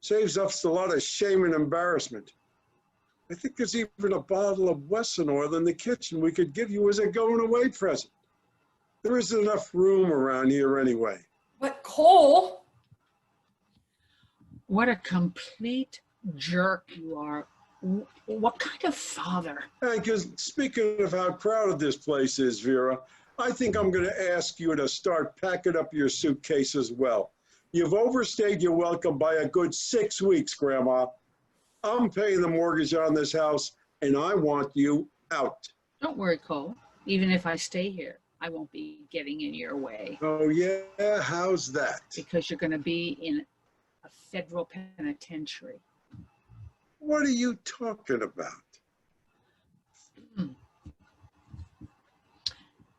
Saves us a lot of shame and embarrassment. I think there's even a bottle of Wesson oil in the kitchen we could give you as a going away present. There isn't enough room around here anyway. But Cole. What a complete jerk you are. What kind of father? Because speaking of how crowded this place is, Vera, I think I'm going to ask you to start packing up your suitcase as well. You've overstayed your welcome by a good 6 weeks, Grandma. I'm paying the mortgage on this house, and I want you out. Don't worry, Cole. Even if I stay here, I won't be getting in your way. Oh, yeah? How's that? Because you're going to be in a federal penitentiary. What are you talking about?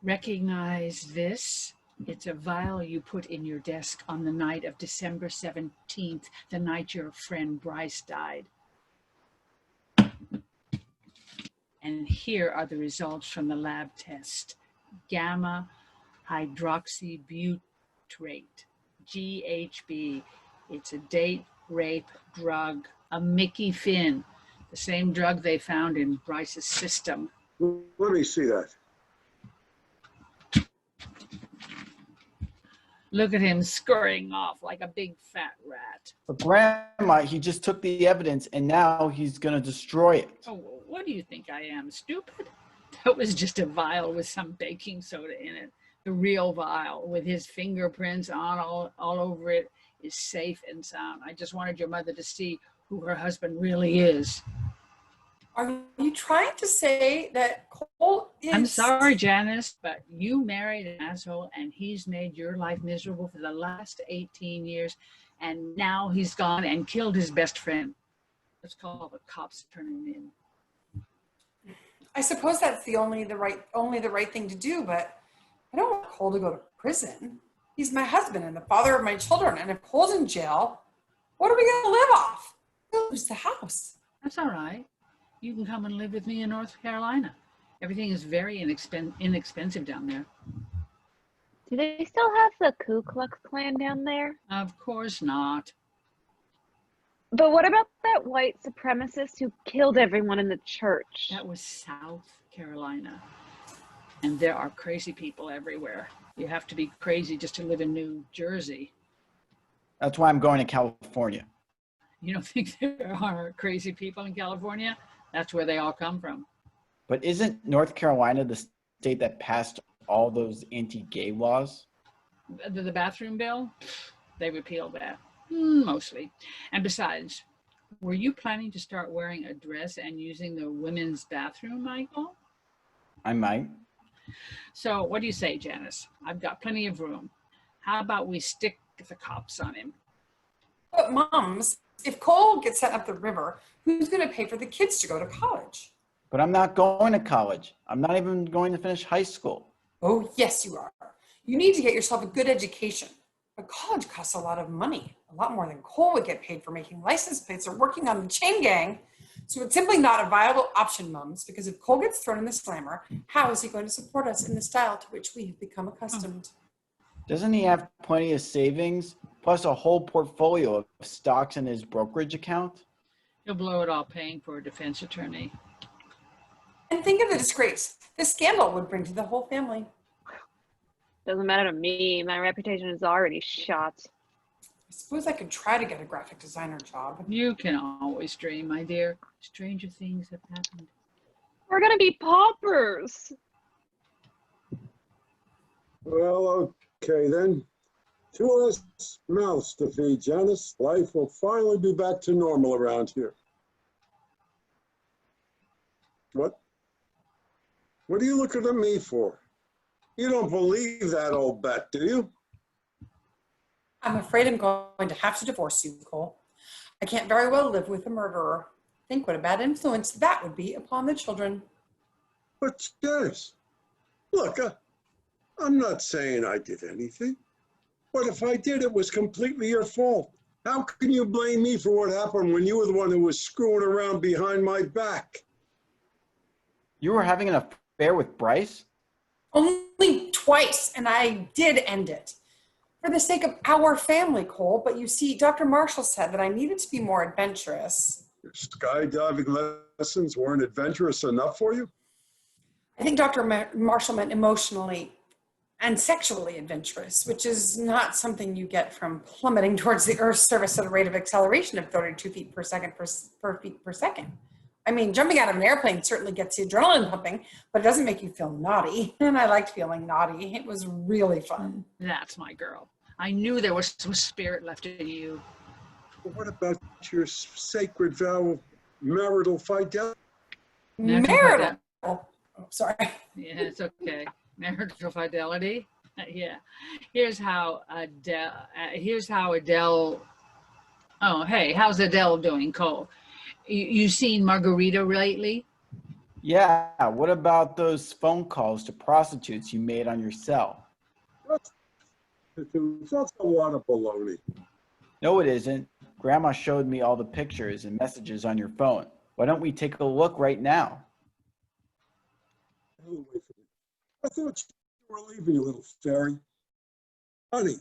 Recognize this? It's a vial you put in your desk on the night of December 17th, the night your friend Bryce died. And here are the results from the lab test. Gamma hydroxybutyrate, GHB. It's a date rape drug, a Mickey Finn, the same drug they found in Bryce's system. Let me see that. Look at him scurrying off like a big fat rat. But Grandma, he just took the evidence and now he's going to destroy it. Oh, what do you think I am, stupid? That was just a vial with some baking soda in it. The real vial with his fingerprints on all over it is safe and sound. I just wanted your mother to see who her husband really is. Are you trying to say that Cole is... I'm sorry, Janice, but you married an asshole and he's made your life miserable for the last 18 years. And now he's gone and killed his best friend. Let's call the cops, turn him in. I suppose that's only the right thing to do, but I don't want Cole to go to prison. He's my husband and the father of my children. And if Cole's in jail, what are we going to live off? We'll lose the house. That's all right. You can come and live with me in North Carolina. Everything is very inexpensive down there. Do they still have the Ku Klux Klan down there? Of course not. But what about that white supremacist who killed everyone in the church? That was South Carolina. And there are crazy people everywhere. You have to be crazy just to live in New Jersey. That's why I'm going to California. You don't think there are crazy people in California? That's where they all come from. But isn't North Carolina the state that passed all those anti-gay laws? The bathroom bill, they repealed that, mostly. And besides, were you planning to start wearing a dress and using the women's bathroom, Michael? I might. So what do you say, Janice? I've got plenty of room. How about we stick the cops on him? But moms, if Cole gets sent up the river, who's going to pay for the kids to go to college? But I'm not going to college. I'm not even going to finish high school. Oh, yes, you are. You need to get yourself a good education. But college costs a lot of money, a lot more than Cole would get paid for making license plates or working on the chain gang. So it's simply not a viable option, mums, because if Cole gets thrown in the slammer, how is he going to support us in the style to which we have become accustomed? Doesn't he have plenty of savings, plus a whole portfolio of stocks in his brokerage account? He'll blow it all paying for a defense attorney. And think of the disgrace this scandal would bring to the whole family. Doesn't matter to me. My reputation is already shot. I suppose I could try to get a graphic designer job. You can always dream, my dear. Stranger things have happened. We're gonna be paupers. Well, okay then. Two less mouths to feed, Janice. Life will finally be back to normal around here. What? What are you looking at me for? You don't believe that old bat, do you? I'm afraid I'm going to have to divorce you, Cole. I can't very well live with a murderer. Think what a bad influence that would be upon the children. But Janice, look, I'm not saying I did anything. But if I did, it was completely your fault. How can you blame me for what happened when you were the one who was screwing around behind my back? You were having an affair with Bryce? Only twice, and I did end it. For the sake of our family, Cole, but you see, Dr. Marshall said that I needed to be more adventurous. Your skydiving lessons weren't adventurous enough for you? I think Dr. Marshall meant emotionally and sexually adventurous, which is not something you get from plummeting towards the Earth's surface at a rate of acceleration of 32 feet per second per feet per second. I mean, jumping out of an airplane certainly gets the adrenaline pumping, but it doesn't make you feel naughty. And I liked feeling naughty. It was really fun. That's my girl. I knew there was some spirit left in you. But what about your sacred vow of marital fidelity? Marital. Oh, sorry. Yeah, it's okay. Marital fidelity. Yeah. Here's how Adele. Oh, hey, how's Adele doing, Cole? You seen Margarita lately? Yeah, what about those phone calls to prostitutes you made on your cell? That's a lot of baloney. No, it isn't. Grandma showed me all the pictures and messages on your phone. Why don't we take a look right now? I thought you were leaving, you little fairy. Honey,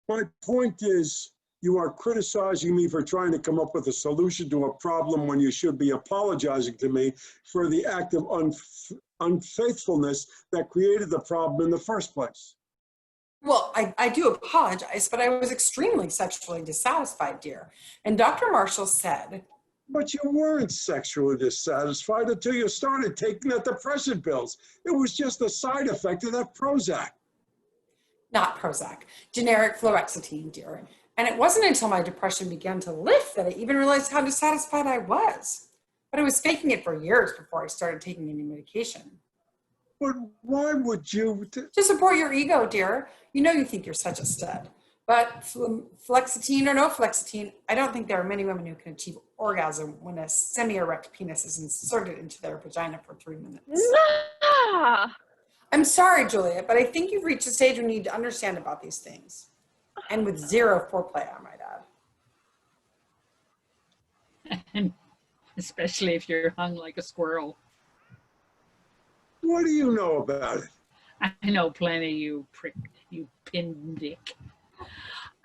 my point is, you are criticizing me for trying to come up with a solution to a problem when you should be apologizing to me for the act of unfaithfulness that created the problem in the first place. Well, I do apologize, but I was extremely sexually dissatisfied, dear. And Dr. Marshall said, But you weren't sexually dissatisfied until you started taking the depressant pills. It was just a side effect of that Prozac. not Prozac, generic fluoxetine, dear. And it wasn't until my depression began to lift that I even realized how dissatisfied I was. But I was faking it for years before I started taking any medication. But why would you? To support your ego, dear. You know you think you're such a stud. But fluoxetine or no fluoxetine, I don't think there are many women who can achieve orgasm when a semi-erect penis is inserted into their vagina for 3 minutes. Ah! I'm sorry, Julia, but I think you've reached a stage where you need to understand about these things. And with zero foreplay, I might add. And especially if you're hung like a squirrel. What do you know about it? I know plenty, you prick, you pindick.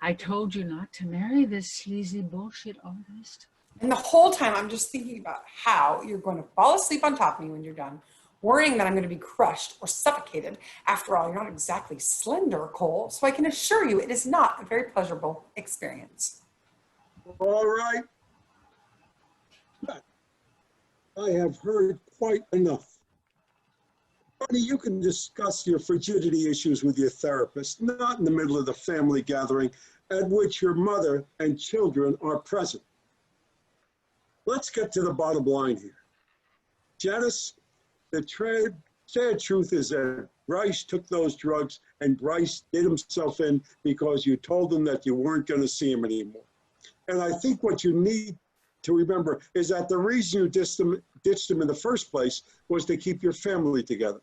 I told you not to marry this sleazy bullshit artist. And the whole time I'm just thinking about how you're going to fall asleep on top of me when you're done, worrying that I'm going to be crushed or suffocated. After all, you're not exactly slender, Cole, so I can assure you it is not a very pleasurable experience. All right. But I have heard quite enough. Honey, you can discuss your frigidity issues with your therapist, not in the middle of the family gathering at which your mother and children are present. Let's get to the bottom line here. Janice, the sad truth is that Bryce took those drugs and Bryce did himself in because you told him that you weren't going to see him anymore. And I think what you need to remember is that the reason you ditched him in the first place was to keep your family together.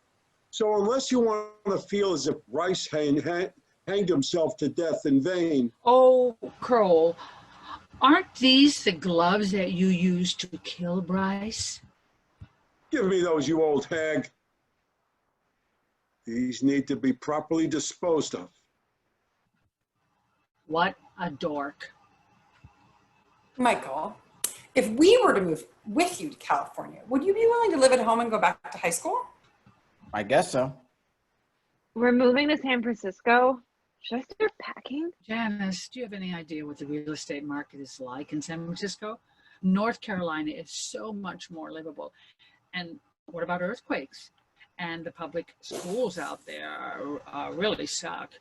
So unless you want to feel as if Bryce hanged himself to death in vain. Oh, Cole, aren't these the gloves that you used to kill Bryce? Give me those, you old hag. These need to be properly disposed of. What a dork. Michael, if we were to move with you to California, would you be willing to live at home and go back to high school? I guess so. We're moving to San Francisco. Should I start packing? Janice, do you have any idea what the real estate market is like in San Francisco? North Carolina is so much more livable. And what about earthquakes? And the public schools out there really suck.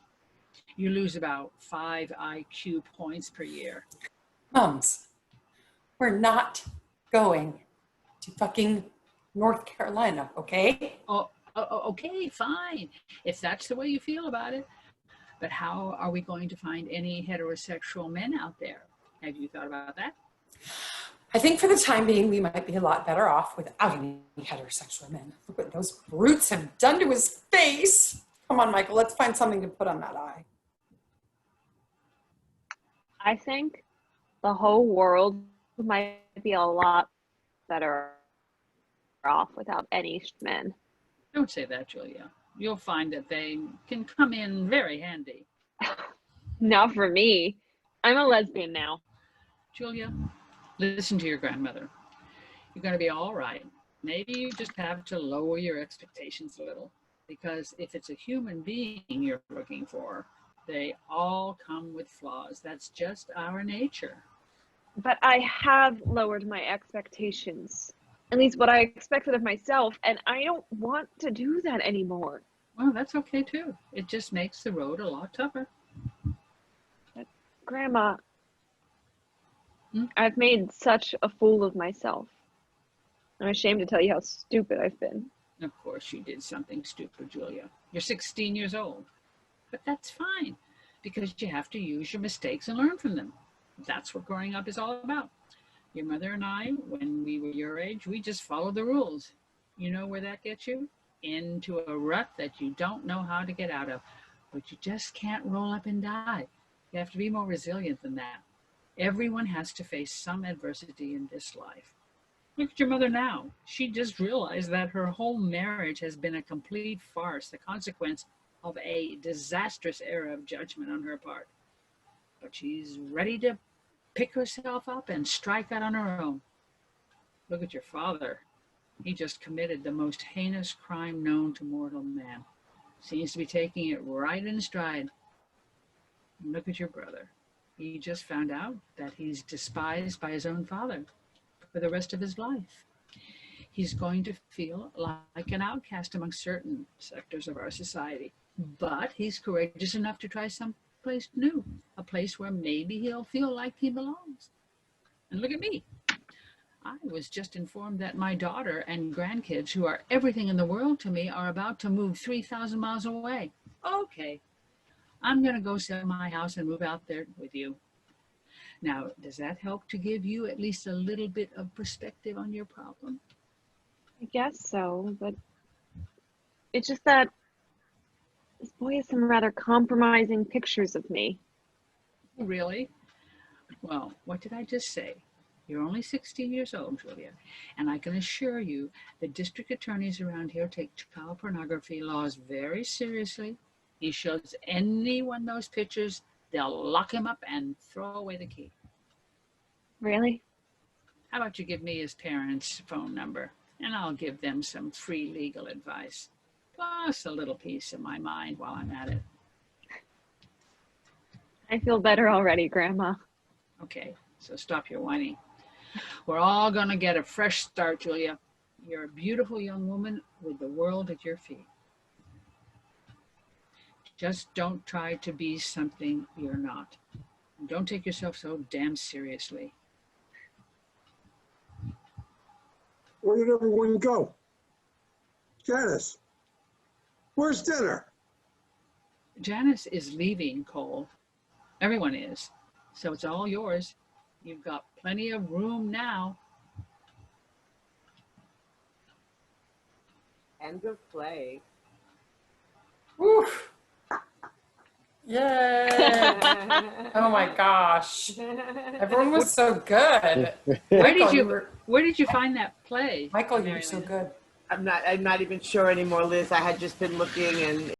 You lose about 5 IQ points per year. Mums, we're not going to fucking North Carolina, okay? Oh, okay, fine, if that's the way you feel about it. But how are we going to find any heterosexual men out there? Have you thought about that? I think for the time being, we might be a lot better off without any heterosexual men. Look what those brutes have done to his face. Come on, Michael, let's find something to put on that eye. I think the whole world might be a lot better off without any men. Don't say that, Julia. You'll find that they can come in very handy. Not for me. I'm a lesbian now. Julia, listen to your grandmother. You're going to be all right. Maybe you just have to lower your expectations a little, because if it's a human being you're looking for, they all come with flaws. That's just our nature. But I have lowered my expectations. At least what I expected of myself, and I don't want to do that anymore. Well, that's okay too. It just makes the road a lot tougher. But Grandma, I've made such a fool of myself. I'm ashamed to tell you how stupid I've been. Of course you did something stupid, Julia. You're 16 years old. But that's fine, because you have to use your mistakes and learn from them. That's what growing up is all about. Your mother and I, when we were your age, we just followed the rules. You know where that gets you? Into a rut that you don't know how to get out of. But you just can't roll up and die. You have to be more resilient than that. Everyone has to face some adversity in this life. Look at your mother now. She just realized that her whole marriage has been a complete farce, the consequence of a disastrous error of judgment on her part. But she's ready to pick herself up and strike out on her own. Look at your father. He just committed the most heinous crime known to mortal man. Seems to be taking it right in stride. And look at your brother. He just found out that he's despised by his own father for the rest of his life. He's going to feel like an outcast among certain sectors of our society. But he's courageous enough to try someplace new, a place where maybe he'll feel like he belongs. And look at me. I was just informed that my daughter and grandkids, who are everything in the world to me, are about to move 3,000 miles away. Okay, I'm going to go sell my house and move out there with you. Now, does that help to give you at least a little bit of perspective on your problem? I guess so, but it's just that this boy has some rather compromising pictures of me. Really? Well, what did I just say? You're only 16 years old, Julia, and I can assure you the district attorneys around here take child pornography laws very seriously. He shows anyone those pictures, they'll lock him up and throw away the key. Really? How about you give me his parents' phone number, and I'll give them some free legal advice, plus a little peace of my mind while I'm at it. I feel better already, Grandma. Okay, so stop your whining. We're all going to get a fresh start, Julia. You're a beautiful young woman with the world at your feet. Just don't try to be something you're not. And don't take yourself so damn seriously. Where did everyone go? Janice, where's dinner? Janice is leaving, Cole. Everyone is. So it's all yours. You've got plenty of room now. End of play. Woof. Yay. Oh my gosh. Everyone was so good. Where did you find that play? Michael, you were so good. I'm not even sure anymore, Liz. I had just been looking and